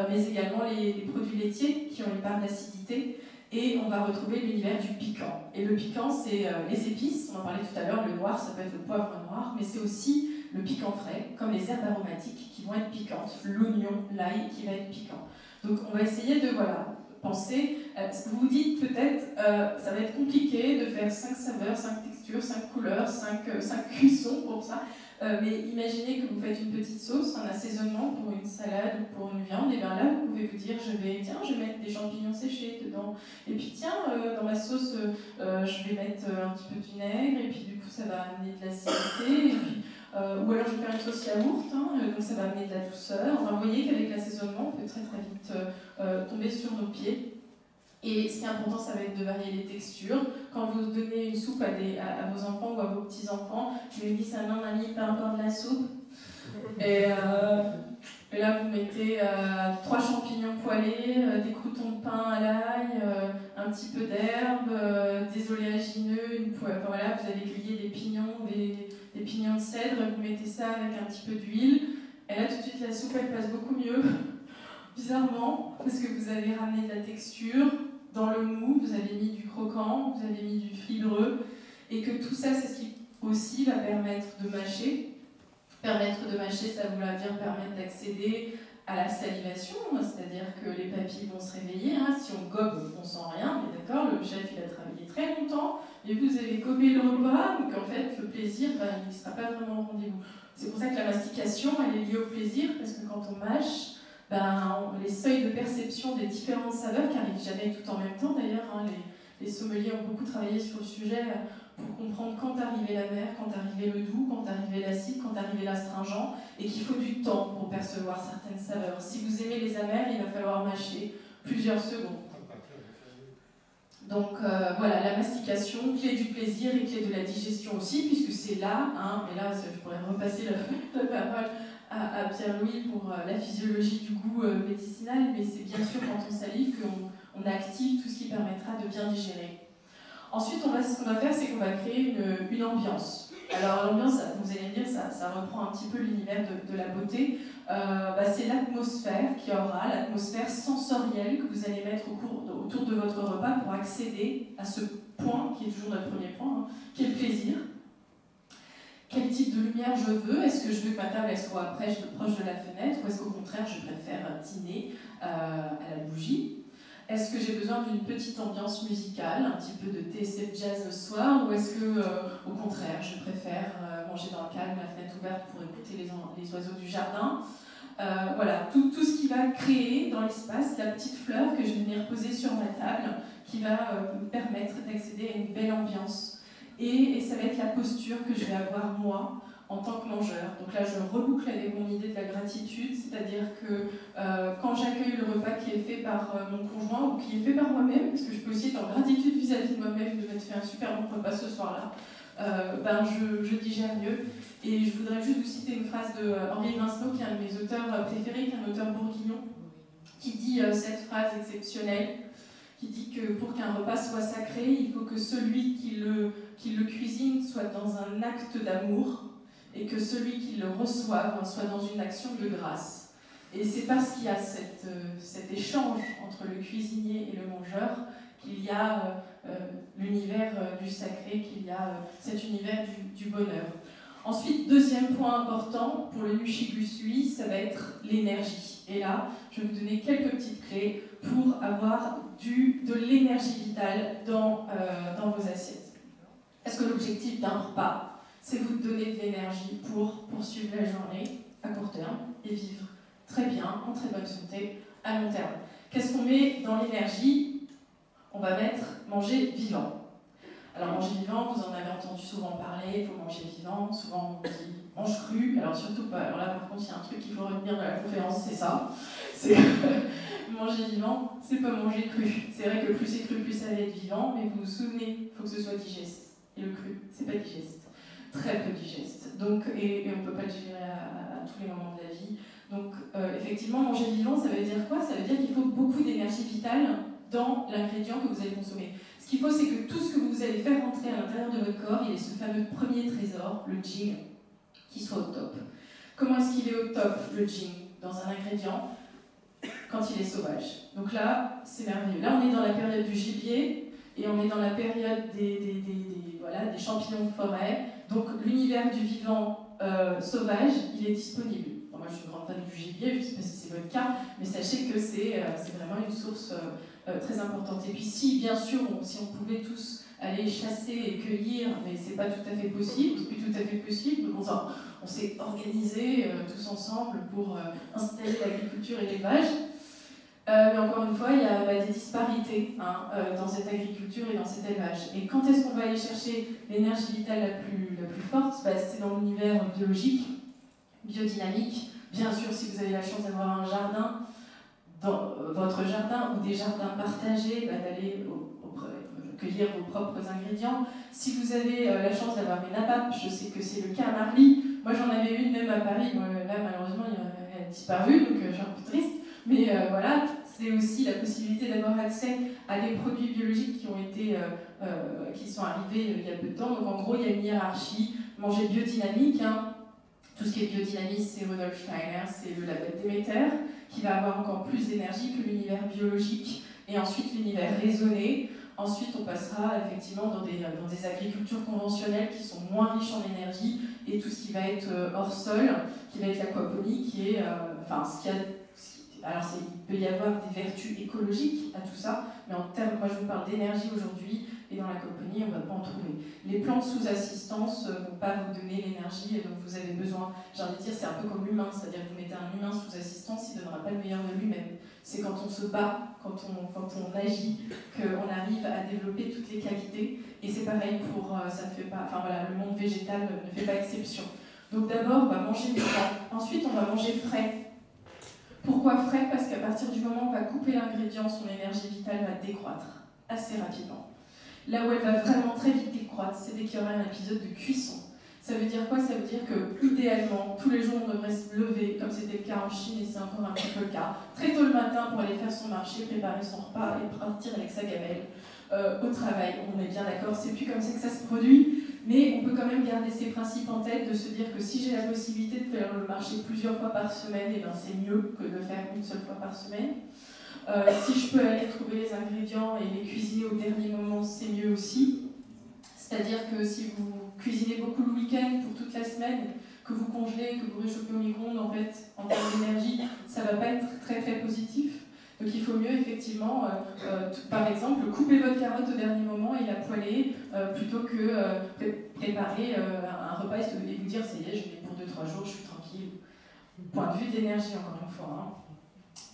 mais également les produits laitiers qui ont une part d'acidité. Et on va retrouver l'univers du piquant. Et le piquant, c'est les épices, on en parlait tout à l'heure, le noir, ça peut être le poivre noir, mais c'est aussi le piquant frais, comme les herbes aromatiques qui vont être piquantes, l'oignon, l'ail qui va être piquant. Donc on va essayer de, voilà, penser, vous vous dites peut-être, ça va être compliqué de faire 5 saveurs, 5 textures, 5 couleurs, 5 cuissons pour ça, mais imaginez que vous faites une petite sauce, un assaisonnement pour une salade ou pour une viande, et bien là vous pouvez vous dire, je vais mettre des champignons séchés dedans, et puis tiens, dans ma sauce, je vais mettre un petit peu de vinaigre, et puis du coup ça va amener de l'acidité, et puis ou alors je vais faire une sauce yaourt, hein, donc ça va amener de la douceur. Enfin, vous voyez qu'avec l'assaisonnement, on peut très très vite tomber sur nos pieds. Et ce qui est important, ça va être de varier les textures. Quand vous donnez une soupe à vos enfants ou à vos petits-enfants, ils me disent « Ah non, mamie, pas encore de la soupe ». Et là, vous mettez 3 champignons poêlés, des croûtons de pain à l'ail, un petit peu d'herbe, des oléagineux, enfin, voilà, vous avez grillé des pignons, des pignons de cèdre, vous mettez ça avec un petit peu d'huile. Et là, tout de suite, la soupe, elle passe beaucoup mieux, bizarrement, parce que vous avez ramené de la texture dans le mou, vous avez mis du croquant, vous avez mis du fibreux, et que tout ça, c'est ce qui aussi va permettre de mâcher. Permettre de mâcher, ça voudra dire permettre d'accéder à la salivation, c'est-à-dire que les papilles vont se réveiller. Hein. Si on gobe, on sent rien, mais d'accord, le chef il a travaillé très longtemps, et vous avez gobé le repas, donc en fait le plaisir, il ne sera pas vraiment au rendez-vous. C'est pour ça que la mastication, elle est liée au plaisir, parce que quand on mâche, les seuils de perception des différentes saveurs, qui n'arrivent jamais tout en même temps d'ailleurs, hein, les sommeliers ont beaucoup travaillé sur le sujet pour comprendre quand arrivait la mer, quand arrivait le doux, quand arrivait l'acide, quand arrivait l'astringent, et qu'il faut du temps pour percevoir certaines saveurs. Si vous aimez les amers, il va falloir mâcher plusieurs secondes. Donc voilà, la mastication, clé du plaisir et clé de la digestion aussi, puisque c'est là, et là je pourrais repasser la parole à Pierre-Louis pour la physiologie du goût médicinal, mais c'est bien sûr quand on salive qu'on active tout ce qui permettra de bien digérer. Ensuite, ce qu'on va faire, c'est qu'on va créer une ambiance. Alors l'ambiance, vous allez me dire, ça reprend un petit peu l'univers de la beauté. C'est l'atmosphère qui aura, l'atmosphère sensorielle que vous allez mettre autour de votre repas pour accéder à ce point, qui est toujours notre premier point, qui est le plaisir. Quel type de lumière je veux? Est-ce que je veux que ma table elle soit proche de la fenêtre, ou est-ce qu'au contraire, je préfère dîner à la bougie? Est-ce que j'ai besoin d'une petite ambiance musicale, un petit peu de TSF jazz le soir, ou est-ce que, au contraire, je préfère manger dans le calme, la fenêtre ouverte pour écouter les oiseaux du jardin? Voilà, tout ce qui va créer dans l'espace la petite fleur que je vais venir poser sur ma table, qui va me permettre d'accéder à une belle ambiance. Et ça va être la posture que je vais avoir moi, en tant que mangeur. Donc là, je reboucle avec mon idée de la gratitude, c'est-à-dire que quand j'accueille le repas qui est fait par mon conjoint ou qui est fait par moi-même, parce que je peux aussi être en gratitude vis-à-vis de moi-même de m'être fait un super bon repas ce soir-là, je digère mieux. Et je voudrais juste vous citer une phrase de Henri Vincenot, qui est un de mes auteurs préférés, qui est un auteur bourguignon, qui dit cette phrase exceptionnelle, qui dit que pour qu'un repas soit sacré, il faut que celui qui le cuisine soit dans un acte d'amour, et que celui qui le reçoive soit dans une action de grâce. Et c'est parce qu'il y a cet échange entre le cuisinier et le mangeur qu'il y a l'univers du sacré, qu'il y a cet univers du bonheur. Ensuite, deuxième point important pour le Nushigusui, ça va être l'énergie. Et là, je vais vous donner quelques petites clés pour avoir de l'énergie vitale dans vos assiettes. Est-ce que l'objectif d'un repas, c'est vous donner de l'énergie pour poursuivre la journée à court terme et vivre très bien, en très bonne santé, à long terme? Qu'est-ce qu'on met dans l'énergie? On va mettre manger vivant. Alors manger vivant, vous en avez entendu souvent parler, il faut manger vivant, souvent on dit mange cru, alors surtout pas, alors là par contre il y a un truc qu'il faut retenir de la conférence, c'est ça, c'est que manger vivant, c'est pas manger cru. C'est vrai que plus c'est cru, plus ça va être vivant, mais vous vous souvenez, il faut que ce soit digeste. Et le cru, c'est pas digeste. Très peu digeste. Donc, et on ne peut pas le digérer à tous les moments de la vie. Donc, effectivement, manger vivant, ça veut dire quoi? Ça veut dire qu'il faut beaucoup d'énergie vitale dans l'ingrédient que vous allez consommer. Ce qu'il faut, c'est que tout ce que vous allez faire rentrer à l'intérieur de votre corps, il est ce fameux premier trésor, le jing, qui soit au top. Comment est-ce qu'il est au top, le jing, dans un ingrédient, quand il est sauvage? Donc là, c'est merveilleux. Là, on est dans la période du gibier, et on est dans la période des champignons de forêt. Donc l'univers du vivant sauvage, il est disponible. Bon, moi je suis une grande fan du gibier, je ne sais pas si c'est votre cas, mais sachez que c'est vraiment une source très importante. Et puis si, bien sûr, si on pouvait tous aller chasser et cueillir, mais c'est pas tout à fait possible, c'est plus tout à fait possible, donc on s'est organisés tous ensemble pour installer l'agriculture et l'élevage. Mais encore une fois, il y a des disparités dans cette agriculture et dans cet élevage. Et quand est-ce qu'on va aller chercher l'énergie vitale la plus forte? C'est dans l'univers biologique, biodynamique. Bien sûr, si vous avez la chance d'avoir un jardin, dans votre jardin ou des jardins partagés, d'aller cueillir vos propres ingrédients. Si vous avez la chance d'avoir une ABAP, je sais que c'est le cas à Marly, moi j'en avais une même à Paris, là malheureusement elle a disparu, donc je suis un peu triste, mais voilà, c'est aussi la possibilité d'avoir accès à des produits biologiques qui sont arrivés il y a peu de temps. Donc en gros il y a une hiérarchie, manger biodynamique, hein. Tout ce qui est biodynamique, c'est Rudolf Steiner, c'est le label Déméter, qui va avoir encore plus d'énergie que l'univers biologique, et ensuite l'univers raisonné. Ensuite, on passera effectivement dans des agricultures conventionnelles qui sont moins riches en énergie, et tout ce qui va être hors sol, qui va être l'aquaponie, qui est, alors il peut y avoir des vertus écologiques à tout ça, mais en termes, moi je vous parle d'énergie aujourd'hui, et dans l'aquaponie, on ne va pas en trouver. Les plantes sous assistance ne vont pas vous donner l'énergie dont vous avez besoin. J'ai envie de dire, c'est un peu comme l'humain, c'est-à-dire que vous mettez un humain sous assistance, il ne donnera pas le meilleur de lui-même. C'est quand on se bat, quand on agit, qu'on arrive à développer toutes les qualités. Et c'est pareil pour, ça ne fait pas, enfin voilà, le monde végétal ne fait pas exception. Donc d'abord, on va manger vivant. Ensuite, on va manger frais. Pourquoi frais? Parce qu'à partir du moment où on va couper l'ingrédient, son énergie vitale va décroître assez rapidement. Là où elle va vraiment très vite décroître, c'est dès qu'il y aura un épisode de cuisson. Ça veut dire quoi? Ça veut dire que, idéalement, tous les jours, on devrait se lever, comme c'était le cas en Chine, et c'est encore un petit peu le cas, très tôt le matin pour aller faire son marché, préparer son repas et partir avec sa gamelle au travail. On est bien d'accord, c'est plus comme ça que ça se produit, mais on peut quand même garder ces principes en tête, de se dire que si j'ai la possibilité de faire le marché plusieurs fois par semaine, eh ben c'est mieux que de le faire une seule fois par semaine. Si je peux aller trouver les ingrédients et les cuisiner au dernier moment, c'est mieux aussi. C'est-à-dire que si vous cuisinez beaucoup le week-end pour toute la semaine, que vous congelez, que vous réchauffez au micro-ondes, en fait, en termes d'énergie, ça ne va pas être très très positif. Donc il faut mieux effectivement, par exemple, couper votre carotte au dernier moment et la poêler plutôt que préparer un repas et vous dire ça y est, je l'ai pour 2-3 jours, je suis tranquille. Point de vue d'énergie, encore une fois. Hein.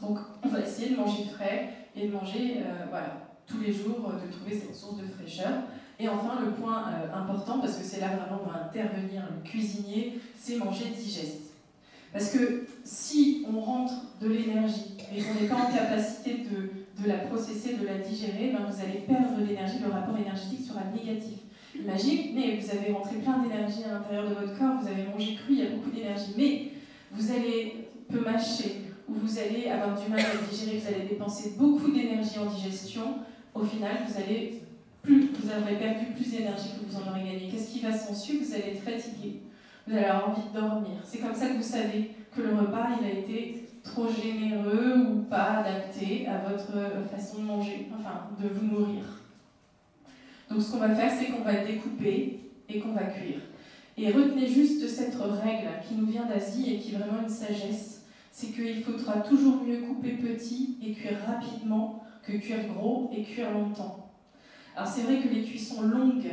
Donc on va essayer de manger frais et de manger tous les jours, de trouver cette source de fraîcheur. Et enfin, le point important, parce que c'est là vraiment où va intervenir le cuisinier, c'est manger digeste. Parce que si on rentre de l'énergie et qu'on n'est pas en capacité de la processer, de la digérer, ben vous allez perdre de l'énergie, le rapport énergétique sera négatif. Imaginez, vous avez rentré plein d'énergie à l'intérieur de votre corps, vous avez mangé cru, il y a beaucoup d'énergie, mais vous allez peu mâcher, ou vous allez avoir du mal à digérer, vous allez dépenser beaucoup d'énergie en digestion, au final, vous aurez perdu plus d'énergie que vous en aurez gagné. Qu'est-ce qui va s'en suivre? Vous allez être fatigué, vous allez avoir envie de dormir. C'est comme ça que vous savez que le repas il a été trop généreux ou pas adapté à votre façon de manger, enfin de vous nourrir. Donc ce qu'on va faire, c'est qu'on va découper et qu'on va cuire. Et retenez juste cette règle qui nous vient d'Asie et qui est vraiment une sagesse, c'est qu'il faudra toujours mieux couper petit et cuire rapidement que cuire gros et cuire longtemps. Alors c'est vrai que les cuissons longues,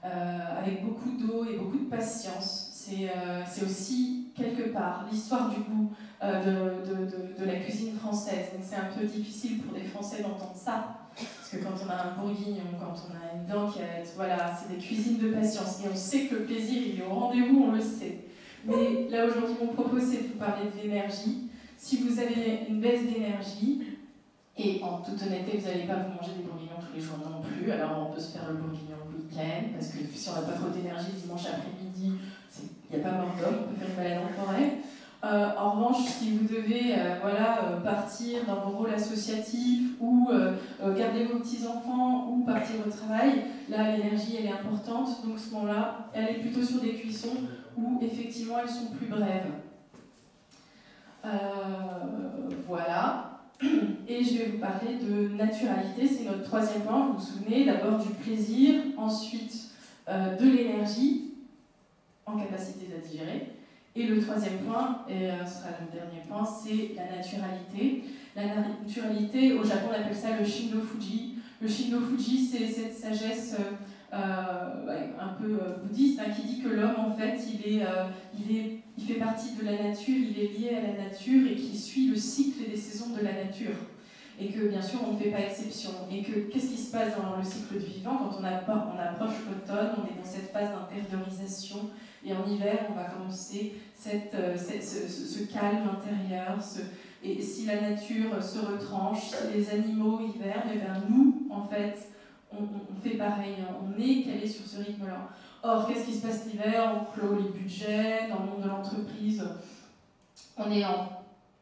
avec beaucoup d'eau et beaucoup de patience, c'est aussi quelque part l'histoire du goût de la cuisine française. Donc c'est un peu difficile pour des Français d'entendre ça, parce que quand on a un bourguignon, quand on a une blanquette, voilà, c'est des cuisines de patience. Et on sait que le plaisir, il est au rendez-vous, on le sait. Mais là aujourd'hui, mon propos, c'est de vous parler de l'énergie. Si vous avez une baisse d'énergie, et en toute honnêteté, vous n'allez pas vous manger des bourguignons tous les jours non plus. Alors on peut se faire le bourguignon le week-end, parce que si on n'a pas trop d'énergie dimanche après-midi, il n'y a pas mort d'homme, on peut faire une balade en forêt. En revanche, si vous devez partir dans vos rôles associatifs ou garder vos petits-enfants ou partir au travail, là l'énergie elle est importante, donc à ce moment-là, elle est plutôt sur des cuissons où effectivement elles sont plus brèves. Voilà. Et je vais vous parler de naturalité, c'est notre troisième point, vous vous souvenez, d'abord du plaisir, ensuite de l'énergie, en capacité de la digérer, et le troisième point, et ce sera le dernier point, c'est la naturalité. La naturalité, au Japon on appelle ça le Shindofuji. Le Shindofuji, c'est cette sagesse un peu bouddhiste qui dit que l'homme en fait il fait partie de la nature, il est lié à la nature et qui suit le cycle des saisons de la nature. Et que bien sûr on ne fait pas exception. Et que qu'est-ce qui se passe dans le cycle du vivant quand on approche l'automne, on est dans cette phase d'intériorisation et en hiver on va commencer ce calme intérieur. Et si la nature se retranche, si les animaux hivernent, et bien nous, en fait, on fait pareil, on est calé sur ce rythme-là. Or, qu'est-ce qui se passe l'hiver? On clôt les budgets, dans le monde de l'entreprise, on est en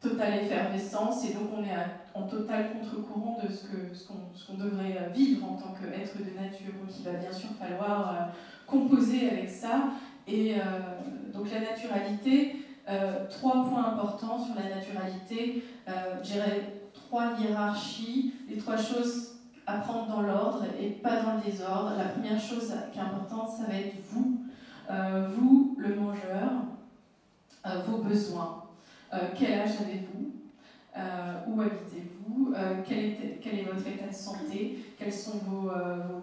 totale effervescence et donc on est en total contre-courant de ce qu'on devrait vivre en tant qu'être de nature. Donc il va bien sûr falloir composer avec ça. Et donc la naturalité, 3 points importants sur la naturalité, je dirais 3 hiérarchies, les 3 choses à prendre dans l'ordre et pas dans le désordre. La première chose qui est importante, ça va être vous, vous le mangeur, vos besoins. Quel âge avez-vous? Où habitez-vous? Quel est votre état de santé? Quels sont vos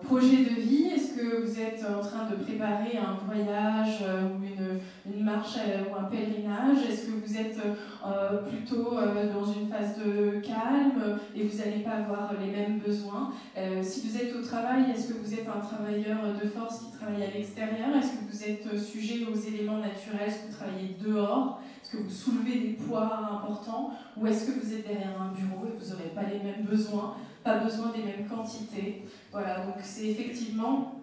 projets de vie? Est-ce que vous êtes en train de préparer un voyage ou une marche ou un pèlerinage? Est-ce que vous êtes plutôt dans une phase de calme et vous n'allez pas avoir les mêmes besoins? Si vous êtes au travail, est-ce que vous êtes un travailleur de force qui travaille à l'extérieur? Est-ce que vous êtes sujet aux éléments naturels? Est-ce que vous travaillez dehors? Est-ce que vous soulevez des poids importants? Ou est-ce que vous êtes derrière un bureau et vous n'aurez pas les mêmes besoins, pas besoin des mêmes quantités? Voilà, donc c'est effectivement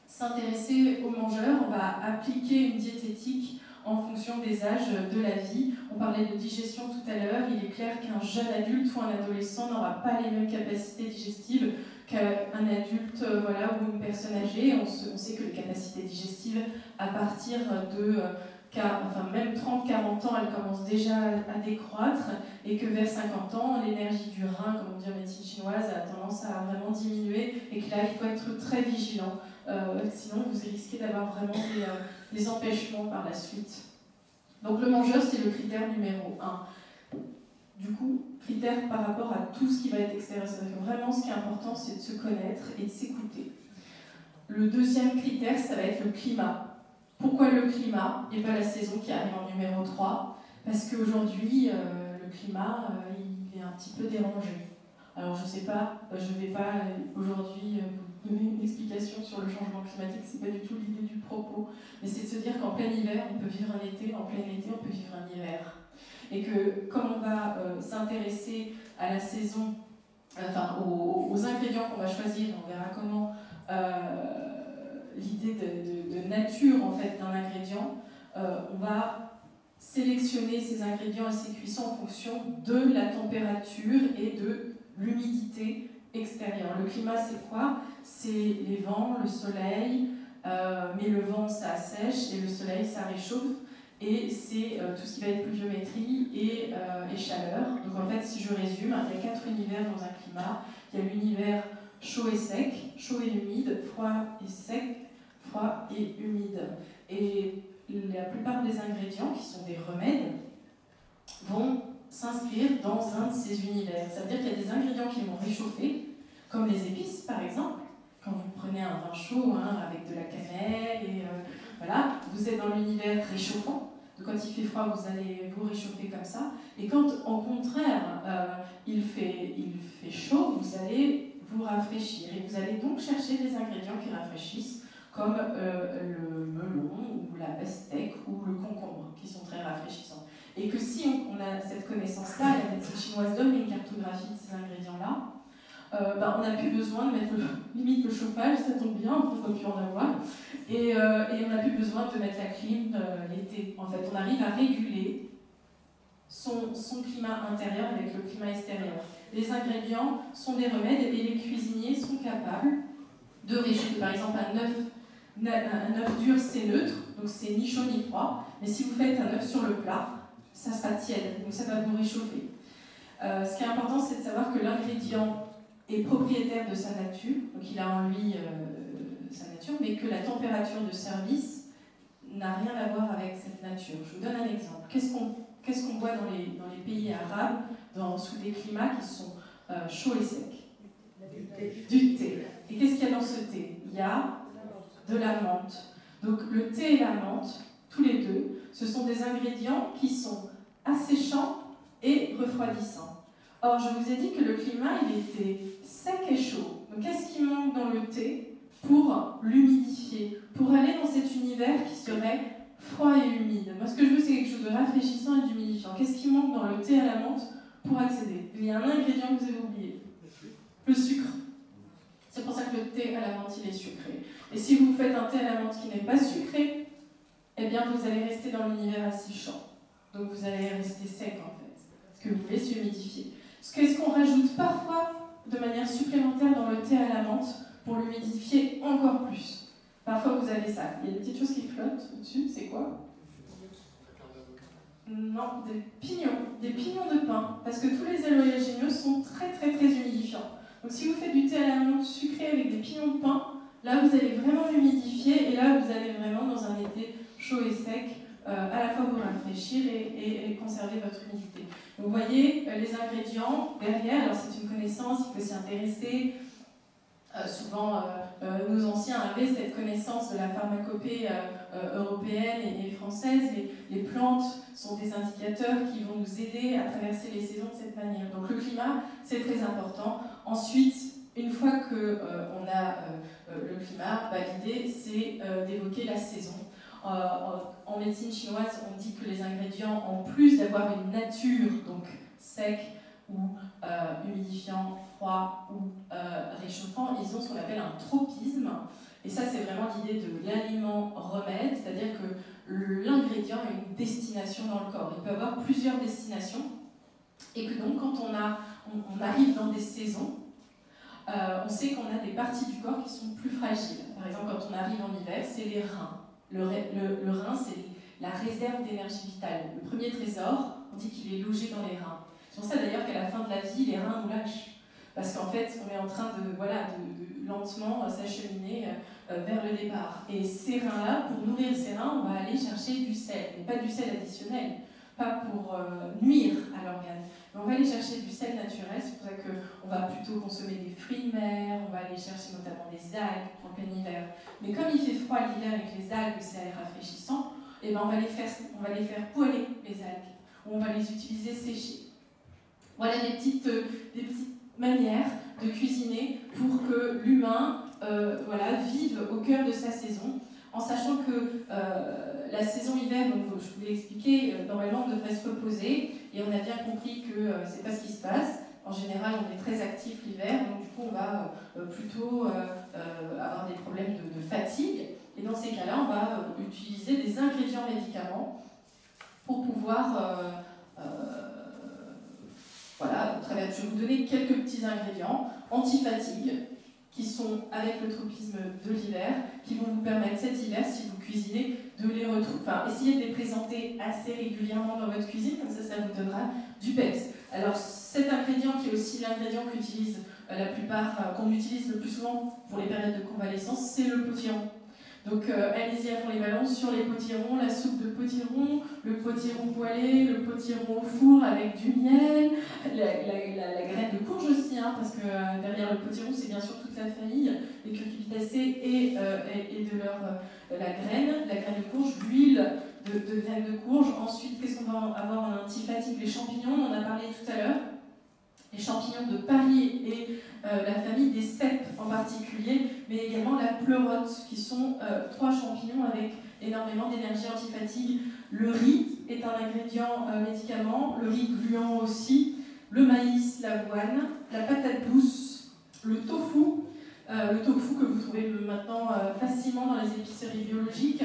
s'intéresser aux mangeurs. On va appliquer une diététique en fonction des âges de la vie. On parlait de digestion tout à l'heure. Il est clair qu'un jeune adulte ou un adolescent n'aura pas les mêmes capacités digestives qu'un adulte voilà, ou une personne âgée. On sait que les capacités digestives, à partir de même 30-40 ans, elles commencent déjà à décroître et que vers 50 ans, l'énergie du rein, comme on dit en médecine chinoise, a tendance à vraiment diminuer et que là, il faut être très vigilant. Sinon, vous risquez d'avoir vraiment des empêchements par la suite. Donc le mangeur, c'est le critère numéro 1. Du coup, critère par rapport à tout ce qui va être extérieur. Vraiment, ce qui est important, c'est de se connaître et de s'écouter. Le deuxième critère, ça va être le climat. Pourquoi le climat et pas la saison qui arrive en numéro 3? Parce qu'aujourd'hui, le climat, il est un petit peu dérangé. Alors je ne sais pas, je ne vais pas aujourd'hui vous donner une explication sur le changement climatique, c'est pas du tout l'idée du propos, mais c'est de se dire qu'en plein hiver, on peut vivre un été, en plein été, on peut vivre un hiver. Et que comme on va s'intéresser à la saison, aux ingrédients qu'on va choisir, on verra comment l'idée de nature en fait d'un ingrédient, on va sélectionner ces ingrédients et ces cuissons en fonction de la température et de l'humidité extérieure. Le climat, c'est quoi? C'est les vents, le soleil, mais le vent, ça assèche et le soleil, ça réchauffe. Et c'est tout ce qui va être pluviométrie et chaleur. Donc en fait, si je résume, il y a 4 univers dans un climat. Il y a l'univers chaud et sec, chaud et humide, froid et sec, froid et humide. Et la plupart des ingrédients, qui sont des remèdes, vont s'inscrire dans un de ces univers. Ça veut dire qu'il y a des ingrédients qui vont réchauffer, comme les épices par exemple. Quand vous prenez un vin chaud avec de la cannelle, et voilà, vous êtes dans l'univers réchauffant. Donc quand il fait froid, vous allez vous réchauffer comme ça. Et quand au contraire il fait chaud, vous allez vous rafraîchir. Et vous allez donc chercher des ingrédients qui rafraîchissent, comme le melon ou la pastèque ou le concombre, qui sont très rafraîchissants. Et que si on a cette connaissance-là, la médecine chinoise donne une cartographie de ces ingrédients-là, on n'a plus besoin de mettre limite le chauffage, ça tombe bien, on ne peut plus en avoir, et on n'a plus besoin de mettre la clim l'été. En fait, on arrive à réguler son climat intérieur avec le climat extérieur. Les ingrédients sont des remèdes et les cuisiniers sont capables de réchauffer. Par exemple, un œuf dur, c'est neutre, donc c'est ni chaud ni froid, mais si vous faites un œuf sur le plat, ça sera tiède, donc ça va vous réchauffer. Ce qui est important, c'est de savoir que l'ingrédient est propriétaire de sa nature, donc il a en lui sa nature, mais que la température de service n'a rien à voir avec cette nature. Je vous donne un exemple. Qu'est-ce qu'on voit dans les pays arabes, sous des climats qui sont chauds et secs? Du thé. Et qu'est-ce qu'il y a dans ce thé? Il y a de la menthe. Donc le thé et la menthe, tous les deux, ce sont des ingrédients qui sont asséchants et refroidissants. Or, je vous ai dit que le climat, il était sec et chaud. Donc qu'est-ce qui manque dans le thé pour l'humidifier, pour aller dans cet univers qui serait froid et humide? Moi, ce que je veux, c'est quelque chose de rafraîchissant et d'humidifiant. Qu'est-ce qui manque dans le thé à la menthe pour accéder. Il y a un ingrédient que vous avez oublié, le sucre. C'est pour ça que le thé à la menthe, il est sucré. Et si vous faites un thé à la menthe qui n'est pas sucré, eh bien vous allez rester dans l'univers asséchant. Donc vous allez rester sec en fait. Ce que vous voulez, c'est humidifier. Qu'est-ce qu'on rajoute parfois de manière supplémentaire dans le thé à la menthe pour l'humidifier encore plus? Parfois vous avez ça. Il y a des petites choses qui flottent au-dessus, c'est quoi? Non, des pignons de pin. Parce que tous les oléagineux sont très très très humidifiants. Donc si vous faites du thé à la menthe sucré avec des pignons de pin, là vous allez vraiment l'humidifier et là vous allez vraiment dans un été chaud et sec à la fois vous rafraîchir et conserver votre humidité. Donc vous voyez les ingrédients derrière, alors c'est une connaissance, il faut s'y intéresser. Souvent, nos anciens avaient cette connaissance de la pharmacopée européenne et française. Les plantes sont des indicateurs qui vont nous aider à traverser les saisons de cette manière. Donc le climat, c'est très important. Ensuite, une fois qu'on a le climat validé, c'est d'évoquer la saison. En médecine chinoise, on dit que les ingrédients, en plus d'avoir une nature, donc sec ou humidifiant, froid ou réchauffant, ils ont ce qu'on appelle un tropisme. Et ça, c'est vraiment l'idée de l'aliment remède, c'est-à-dire que l'ingrédient a une destination dans le corps. Il peut avoir plusieurs destinations. Et que donc, quand on arrive dans des saisons, on sait qu'on a des parties du corps qui sont plus fragiles. Par exemple, quand on arrive en hiver, c'est les reins. Le rein, c'est la réserve d'énergie vitale. Le premier trésor, on dit qu'il est logé dans les reins. C'est pour ça d'ailleurs qu'à la fin de la vie, les reins nous lâchent. Parce qu'en fait, on est en train de lentement s'acheminer vers le départ. Et ces reins-là, pour nourrir ces reins, on va aller chercher du sel. Mais pas du sel additionnel, pas pour nuire à l'organe. Mais on va aller chercher du sel naturel, c'est pour ça qu'on va plutôt consommer des fruits de mer, on va aller chercher notamment des algues en plein hiver. Mais comme il fait froid l'hiver et que les algues, c'est rafraîchissant, eh ben on va les faire poêler, les algues, ou on va les utiliser séchées. Voilà des petites manières de cuisiner pour que l'humain vive au cœur de sa saison, en sachant que la saison hiver, donc je vous l'ai expliqué, normalement on devrait se reposer, et on a bien compris que c'est pas ce qui se passe. En général, on est très actif l'hiver, donc du coup on va plutôt avoir des problèmes de fatigue, et dans ces cas-là, on va utiliser des ingrédients médicaments pour pouvoir je vais vous donner quelques petits ingrédients anti-fatigue qui sont avec le tropisme de l'hiver, qui vont vous permettre cet hiver, si vous cuisinez, de les retrouver. Enfin, essayez de les présenter assez régulièrement dans votre cuisine, comme ça vous donnera du peps. Alors, cet ingrédient qui est aussi l'ingrédient qu'on utilise le plus souvent pour les périodes de convalescence, c'est le potiron. Donc allez-y à fond les ballons sur les potirons, la soupe de potiron, le potiron poêlé, le potiron au four avec du miel, la graine de courge aussi, hein, parce que derrière le potiron c'est bien sûr toute la famille, les cucurbitacées et de la graine de courge, l'huile de graine de courge. Ensuite, qu'est-ce qu'on va avoir en antifatigue? Les champignons, on en a parlé tout à l'heure. Les champignons de Paris et la famille des cèpes en particulier, mais également la pleurote, qui sont 3 champignons avec énormément d'énergie antifatigue. Le riz est un ingrédient médicament, le riz gluant aussi, le maïs, l'avoine, la patate douce, le tofu que vous trouvez maintenant facilement dans les épiceries biologiques.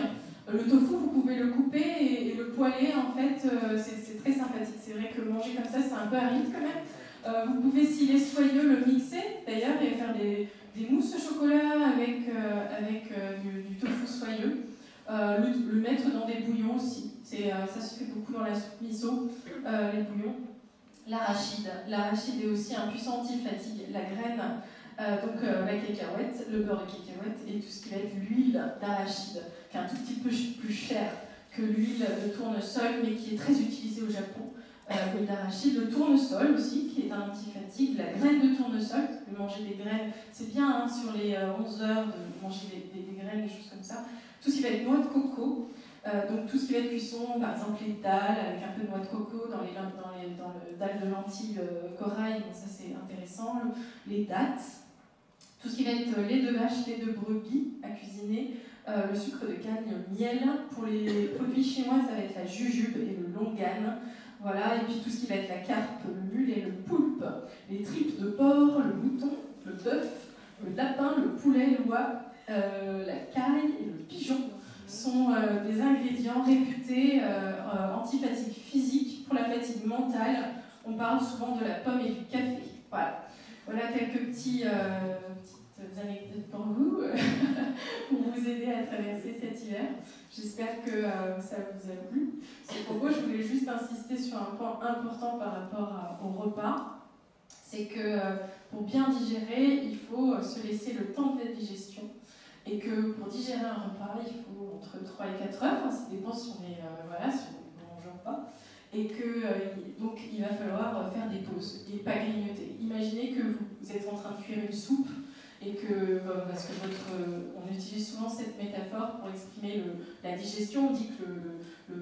Le tofu, vous pouvez le couper et le poêler, en fait, c'est très sympathique. C'est vrai que manger comme ça, c'est un peu aride quand même. Vous pouvez, s'il est soyeux, le mixer d'ailleurs et faire des mousses au chocolat avec du tofu soyeux. Le mettre dans des bouillons aussi. Ça se fait beaucoup dans la soupe miso, les bouillons. L'arachide est aussi un puissant anti-fatigue. La graine, la cacahuète, le beurre de cacahuète et tout ce qui va être l'huile d'arachide, qui est un tout petit peu plus cher que l'huile de tournesol, mais qui est très utilisée au Japon. L'huile d'arachide, le tournesol aussi, qui est un anti-fatigue, la graine de tournesol, de manger des graines, c'est bien hein, sur les 11 heures de manger des graines, des choses comme ça. Tout ce qui va être noix de coco, donc tout ce qui va être cuisson, par exemple les dalles avec un peu de noix de coco dans le dalle de lentilles corail, donc ça c'est intéressant, les dattes, tout ce qui va être lait de vache, lait de brebis à cuisiner, le sucre de canne, le miel. Pour les produits chinois, ça va être la jujube et le longan. Voilà, et puis tout ce qui va être la carpe, le mulet, le poulpe, les tripes de porc, le mouton, le bœuf, le lapin, le poulet, l'oie, la caille et le pigeon sont des ingrédients réputés anti-fatigue physique pour la fatigue mentale. On parle souvent de la pomme et du café. Voilà, voilà quelques petites anecdotes pour vous, pour vous aider à traverser cet hiver. J'espère que ça vous a plu. Ce propos, je voulais juste insister sur un point important par rapport au repas. C'est que pour bien digérer, il faut se laisser le temps de la digestion. Et que pour digérer un repas, il faut entre 3 et 4 heures, ça dépend si on est, si on mange ou pas. Et que donc il va falloir faire des pauses et pas grignoter. Imaginez que vous êtes en train de cuire une soupe et que, parce que on utilise souvent cette métaphore pour exprimer la digestion, on dit que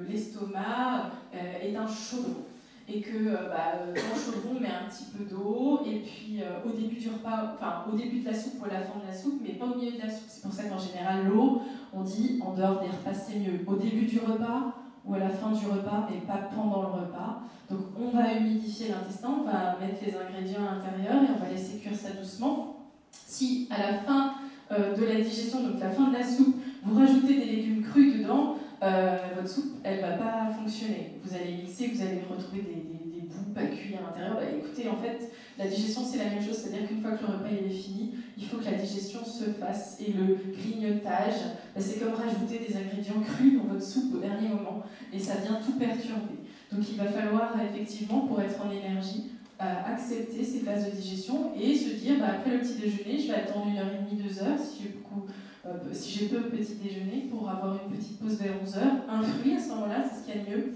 l'estomac est un chaudron. Et que dans le chaudron, on met un petit peu d'eau, et puis au début du repas, enfin au début de la soupe ou à la fin de la soupe, mais pas au milieu de la soupe. C'est pour ça qu'en général, l'eau, on dit en dehors des repas, c'est mieux. Au début du repas ou à la fin du repas, mais pas pendant le repas. Donc on va humidifier l'intestin, on va mettre les ingrédients à l'intérieur et on va laisser cuire ça doucement. Si à la fin de la digestion, donc la fin de la soupe, vous rajoutez des légumes crus dedans, votre soupe, elle ne va pas fonctionner. Vous allez mixer, vous allez retrouver des bouts pas cuits à l'intérieur. Écoutez, en fait, la digestion, c'est la même chose. C'est-à-dire qu'une fois que le repas est fini, il faut que la digestion se fasse. Et le grignotage, c'est comme rajouter des ingrédients crus dans votre soupe au dernier moment. Et ça vient tout perturber. Donc il va falloir, effectivement, pour être en énergie, accepter ces phases de digestion et se dire, après le petit déjeuner, je vais attendre 1h30, 2 heures, si j'ai peu petit déjeuner, pour avoir une petite pause vers 11h, un fruit à ce moment-là, c'est ce qu'il y a de mieux.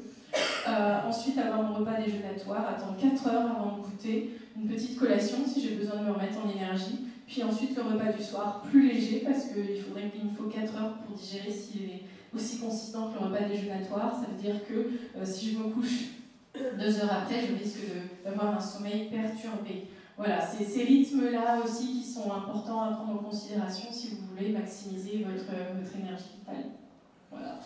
Ensuite, avoir mon repas déjeunatoire, attendre 4 heures avant de goûter, une petite collation si j'ai besoin de me remettre en énergie, puis ensuite le repas du soir, plus léger, parce qu'il me faut 4 heures pour digérer s'il est aussi consistant que le repas déjeunatoire. Ça veut dire que si je me couche 2 heures après, je risque d'avoir un sommeil perturbé. Voilà, c'est ces rythmes-là aussi qui sont importants à prendre en considération si vous voulez maximiser votre énergie vitale. Voilà.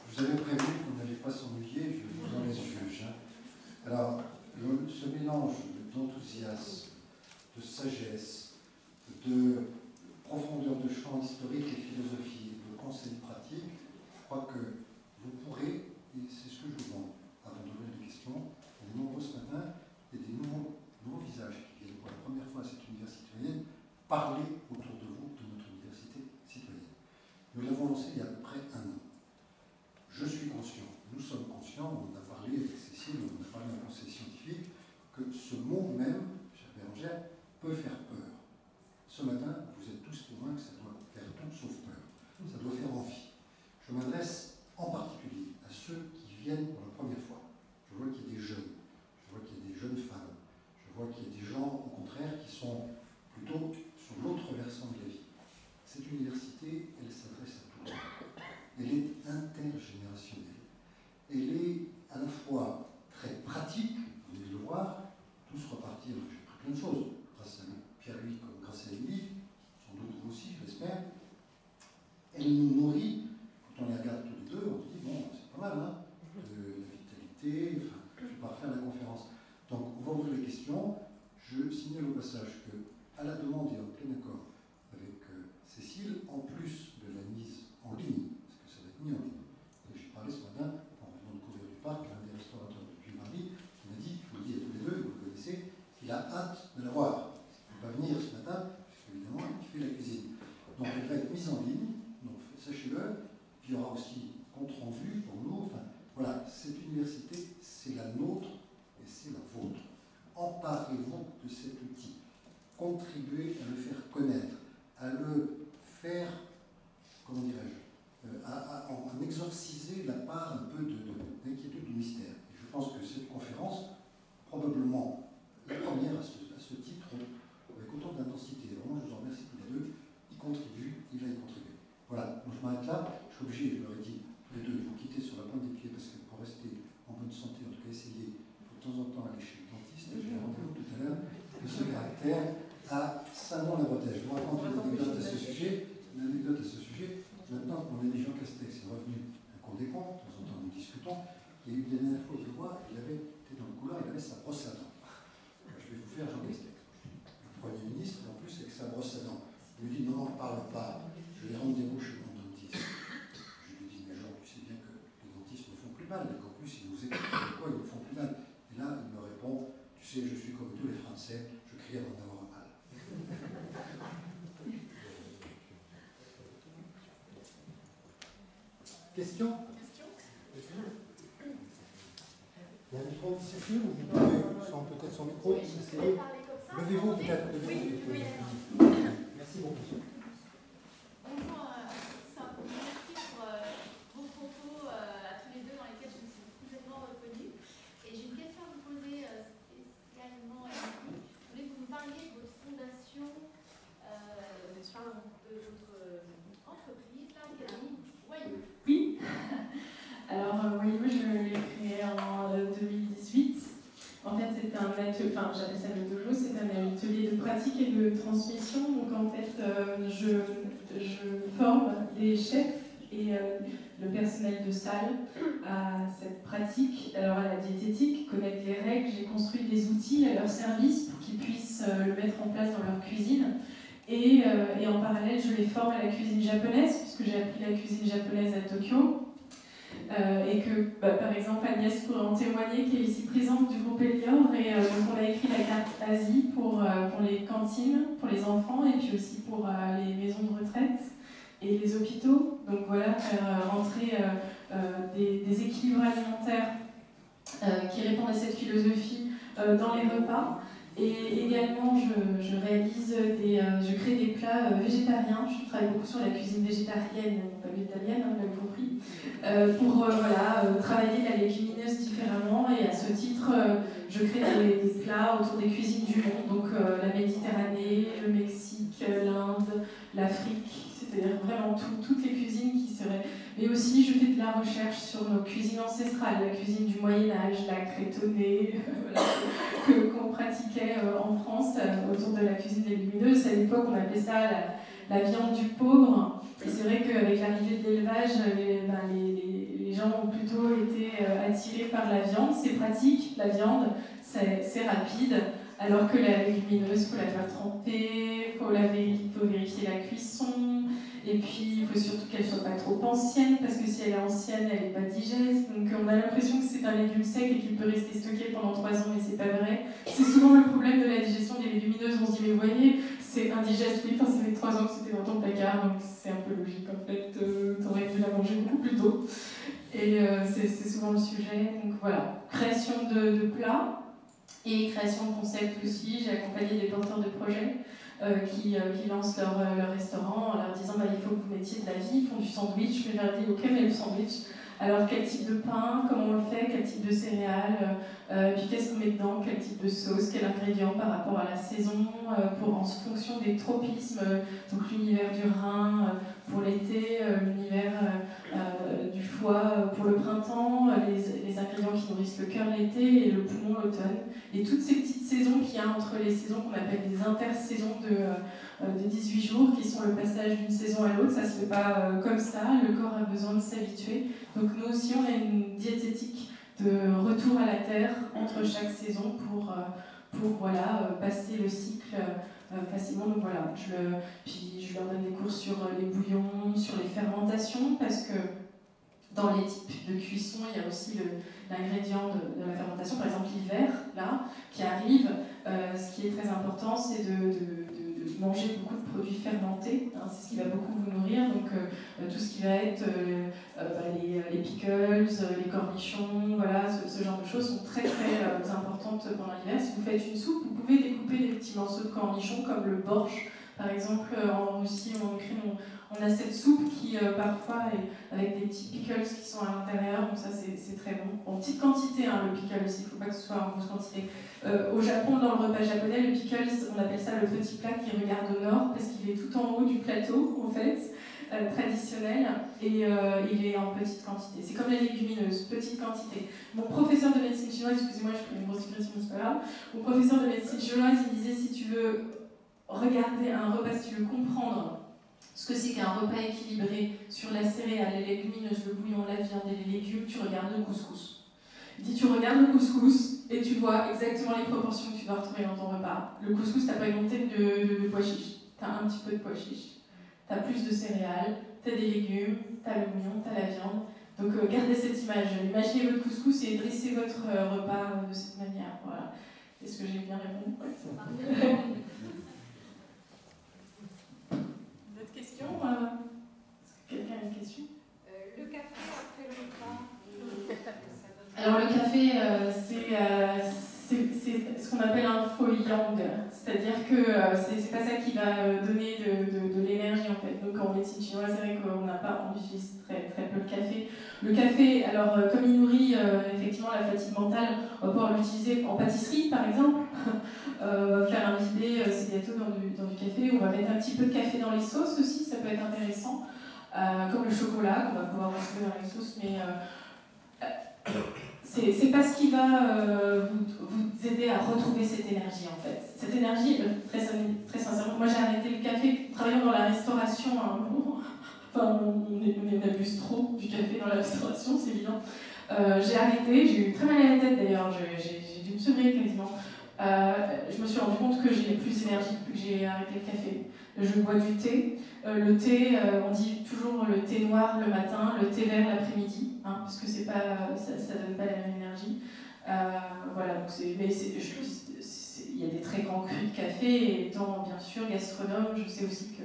Vous avez prévu qu'on n'allait pas s'ennuyer, je vous en laisse juge. Alors, ce mélange d'enthousiasme, de sagesse, de profondeur de champ historique et philosophique, de conseils pratiques, je crois que vous pourrez, et c'est ce que je vous demande, avant d'ouvrir les questions, on est nombreux ce matin, et des nouveaux visages qui viennent pour la première fois à cette université citoyenne parler autour de vous de notre université citoyenne. Nous l'avons lancé il y a à peu près 1 an. Je suis conscient, nous sommes conscients, on en a parlé avec Cécile, on en a parlé en conseil scientifique, que ce mot même, chère Bérangère, peut faire peur. Ce matin, vous êtes tous témoins que ça doit faire tout sauf peur. Ça doit faire envie. Je m'adresse en particulier à ceux qui viennent pour la première fois. Je vois qu'il y a des jeunes, je vois qu'il y a des jeunes femmes, je vois qu'il y a des gens, au contraire, qui sont plutôt sur l'autre versant de la vie. Cette université, elle s'adresse à tout le monde. Elle est intergénérationnelle. Elle est à la fois très pratique, vous allez le voir, tous repartir, j'ai appris plein de choses, grâce à Pierre-Louis comme grâce à Émilie, sans doute vous aussi, je l'espère. Elle nous nourrit, quand on les regarde tous les deux, on se dit, bon, c'est pas mal, hein, de la vitalité, enfin, je ne vais pas refaire la conférence. Donc, on va ouvrir les questions. Je signale au passage que, à la demande et en plein accord avec Cécile, en plus de la mise en ligne, parce que ça va être mis en ligne, et j'ai parlé ce matin, en revenant de couvrir du parc, l'un des restaurateurs de Puy-Marie, qui m'a dit, je vous le dis à tous les deux, vous le connaissez, qu'il a hâte de la voir. Il ne peut pas venir ce matin, puisqu'évidemment, il fait la cuisine. Donc, elle va être mise en ligne, donc sachez-le, puis il y aura aussi compte rendu pour nous. Enfin, voilà, cette université, c'est la nôtre et c'est la vôtre. Emparez-vous de cet outil. Contribuez à le faire connaître, à le faire, comment dirais-je, à exorciser la part un peu d'inquiétude du mystère. Et je pense que cette conférence, probablement la première à ce titre, avec autant d'intensité, vraiment je vous en remercie tous les deux, il contribue, il va y contribuer. Voilà, donc je m'arrête là, je suis obligé, je leur ai dit, les deux, de vous quitter sur la pointe des pieds, parce que pour rester en bonne santé, en tout cas essayer, il faut de temps en temps aller chez le dentiste, et je l'ai rendez-vous tout à l'heure, de ce caractère à Saint-Nom-la-Bretèche. avait sa brosse à dents. Je vais vous faire Jean Castex. Le Premier ministre, et en plus avec sa brosse à dents. Il me dit non, n'en parle pas, je vais rendre des bouches chez mon dentiste. Je lui dis, mais Jean, tu sais bien que les dentistes ne font plus mal, et qu'en plus ils nous écoutent, pourquoi ils ne font plus mal? Et là, il me répond, tu sais, je suis comme tous les Français, je crie avant d'avoir mal. Question? Il y a un micro ici, ou vous pouvez, peut-être son micro, essayer. Levez-vous peut-être. Merci beaucoup. Bonjour, merci pour vos propos à tous les deux dans lesquels je me suis complètement reconnue. Et j'ai une question à vous poser spécialement à vous. Je voulais que vous me parliez de votre fondation, de votre entreprise, l'Académie Wayou. Oui. Alors, Wayou, je l'ai créé en 2018. En fait, c'est un atelier, enfin, j'appelle ça le dojo, c'est un atelier de pratique et de transmission. Donc, en fait, je forme des chefs et le personnel de salle à cette pratique, alors à la diététique, connaître les règles. J'ai construit des outils à leur service pour qu'ils puissent le mettre en place dans leur cuisine. Et en parallèle, je les forme à la cuisine japonaise, puisque j'ai appris la cuisine japonaise à Tokyo. Et que, par exemple, Agnès pourrait en témoigner, qui est ici présente du groupe Elior. Et donc on a écrit la carte Asie pour les cantines, pour les enfants, et puis aussi pour les maisons de retraite et les hôpitaux. Donc voilà, faire rentrer des équilibres alimentaires qui répondent à cette philosophie dans les repas. Et également, je crée des plats végétariens. Je travaille beaucoup sur la cuisine végétarienne, pas végétalienne, vous l'avez compris, pour travailler la légumineuse différemment. Et à ce titre, je crée des plats autour des cuisines du monde, donc la Méditerranée, le Mexique, l'Inde, l'Afrique, c'est-à-dire vraiment toutes les cuisines qui seraient... Mais aussi, je fais de la recherche sur nos cuisines ancestrales, la cuisine du Moyen-Âge, la crétonnée, qu'on pratiquait en France autour de la cuisine légumineuse. À l'époque, on appelait ça la viande du pauvre. Et c'est vrai qu'avec l'arrivée de l'élevage, les gens ont plutôt été attirés par la viande. C'est pratique, la viande, c'est rapide. Alors que la légumineuse, il faut la faire tremper, il faut vérifier la cuisson. Et puis, il faut surtout qu'elle ne soit pas trop ancienne, parce que si elle est ancienne, elle n'est pas digeste. Donc, on a l'impression que c'est un légume sec et qu'il peut rester stocké pendant 3 ans, mais c'est pas vrai. C'est souvent le problème de la digestion des légumineuses. On se dit, mais vous voyez, c'est indigeste, oui, enfin, ça fait 3 ans que c'était dans ton placard, donc c'est un peu logique, en fait. T'aurais dû la manger beaucoup plus tôt. Et c'est souvent le sujet. Donc, voilà. Création de plats et création de concepts aussi. J'ai accompagné des porteurs de projets qui lancent leur restaurant en leur disant il faut que vous mettiez de la vie, ils font du sandwich, je leur dis ok, mais le sandwich, alors quel type de pain, comment on le fait, quel type de céréales, puis qu'est-ce qu'on met dedans, quel type de sauce, quel ingrédient par rapport à la saison, en fonction des tropismes, donc l'univers du Rhin pour l'été, l'univers du foie pour le printemps, les ingrédients qui nourrissent le cœur l'été et le poumon l'automne. Et toutes ces petites saisons qu'il y a entre les saisons qu'on appelle des intersaisons de 18 jours, qui sont le passage d'une saison à l'autre, ça se fait pas comme ça, le corps a besoin de s'habituer. Donc nous aussi, on a une diététique de retour à la terre entre chaque saison pour passer le cycle facilement. Donc voilà, puis je leur donne des cours sur les bouillons, sur les fermentations, parce que dans les types de cuisson, il y a aussi l'ingrédient de la fermentation. Par exemple, l'hiver, là, qui arrive, ce qui est très important, c'est de manger beaucoup de produits fermentés. Hein, c'est ce qui va beaucoup vous nourrir. Donc, tout ce qui va être les pickles, les cornichons, voilà, ce genre de choses sont très très importantes pendant l'hiver. Si vous faites une soupe, vous pouvez découper des petits morceaux de cornichons, comme le borsch. Par exemple, en Russie ou en Ukraine, on a cette soupe qui, parfois, est avec des petits pickles qui sont à l'intérieur, donc ça, c'est très bon. En petite quantité, hein, le pickle aussi, il ne faut pas que ce soit en grosse quantité. Au Japon, dans le repas japonais, le pickles, on appelle ça le petit plat qui regarde au nord, parce qu'il est tout en haut du plateau, en fait, traditionnel, et il est en petite quantité. C'est comme la légumineuse, petite quantité. Mon professeur de médecine chinoise, excusez-moi, je fais une grosse digression, c'est pas grave, mon professeur de médecine chinoise, il disait, si tu veux regarder un repas, si tu veux comprendre ce que c'est qu'un repas équilibré sur la céréale, les légumineuses, le bouillon, la viande et les légumes, tu regardes le couscous. Il dit, tu regardes le couscous, et tu vois exactement les proportions que tu dois retrouver dans ton repas. Le couscous, t'as pas une montée de pois chiches, t'as un petit peu de pois chiches, t'as plus de céréales, t'as des légumes, t'as l'oignon, t'as la viande. Donc gardez cette image, imaginez votre couscous et dressez votre repas de cette manière. Voilà. Est-ce que j'ai bien répondu? Ouais. D'autres questions? Est-ce que quelqu'un a une question? Le café après le repas. Alors le café, c'est ce qu'on appelle un faux yang, c'est-à-dire que c'est pas ça qui va donner de l'énergie en fait. Donc en médecine chinoise, c'est vrai on utilise très peu le café. Le café, alors comme il nourrit effectivement la fatigue mentale, on va pouvoir l'utiliser en pâtisserie par exemple. On va faire imbiber ces gâteaux dans du café. On va mettre un petit peu de café dans les sauces aussi, ça peut être intéressant. Comme le chocolat qu'on va pouvoir retrouver dans les sauces, mais c'est pas ce qui va vous aider à retrouver cette énergie en fait. Cette énergie, très sincèrement, moi j'ai arrêté le café, travaillant dans la restauration à un moment. Enfin, on abuse trop du café dans la restauration, c'est évident. J'ai arrêté, j'ai eu très mal à la tête d'ailleurs, j'ai dû me sevrer quasiment. Je me suis rendu compte que j'ai plus d'énergie depuis que j'ai arrêté le café. Je bois du thé. Le thé, on dit toujours le thé noir le matin, le thé vert l'après-midi, hein, parce que ça donne pas la même énergie. Voilà, donc il y a des très grands crus de café, et étant bien sûr gastronome, je sais aussi que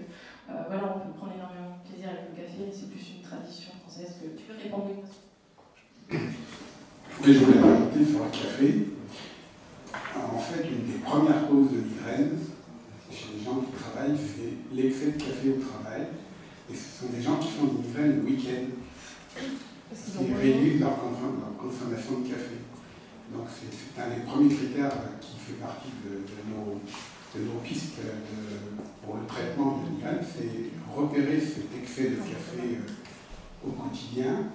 voilà, on peut prendre énormément de plaisir avec le café, mais c'est plus une tradition française que tu peux répondre. Mais je voulais rajouter sur le café. En fait, une des premières causes de migraine chez les gens qui travaillent, c'est l'excès de café au travail. Et ce sont des gens qui font des migraines le week-end, qui réduisent leur consommation de café. Donc c'est un des premiers critères qui fait partie de nos pistes pour le traitement de migraine, c'est repérer cet excès de café au quotidien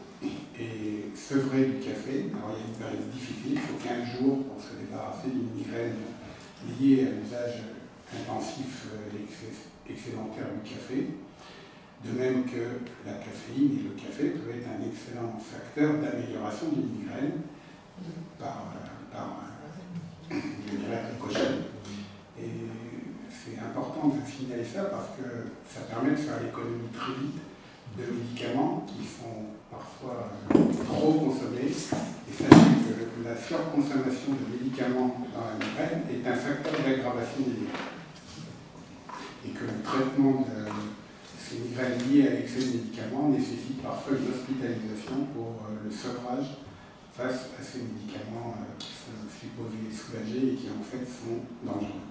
et sevrer du café. Alors il y a une période difficile, il faut 15 jours pour se débarrasser d'une migraine liée à l'usage intensif et excédentaire du café. De même que la caféine et le café peuvent être un excellent facteur d'amélioration d'une migraine par ricochet. Et c'est important de signaler ça parce que ça permet de faire l'économie très vite de médicaments qui sont parfois trop consommés. Et sachez que la surconsommation de médicaments dans la migraine est un facteur d'aggravation des migraines. Et que le traitement de ces migraines liées à l'excès de médicaments nécessite parfois une hospitalisation pour le sevrage face à ces médicaments qui sont supposés soulager et qui en fait sont dangereux.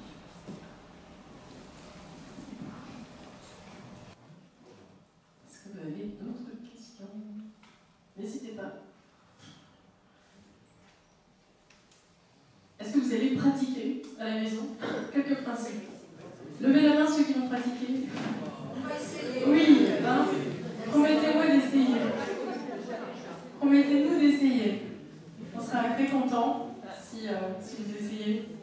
Est-ce que vous avez d'autres questions? N'hésitez pas. Est-ce que vous allez pratiquer à la maison quelques principes? Levez la main ceux qui vont pratiquer. Oui, hein? Promettez-moi d'essayer. Promettez-nous d'essayer. On sera très contents si vous essayez.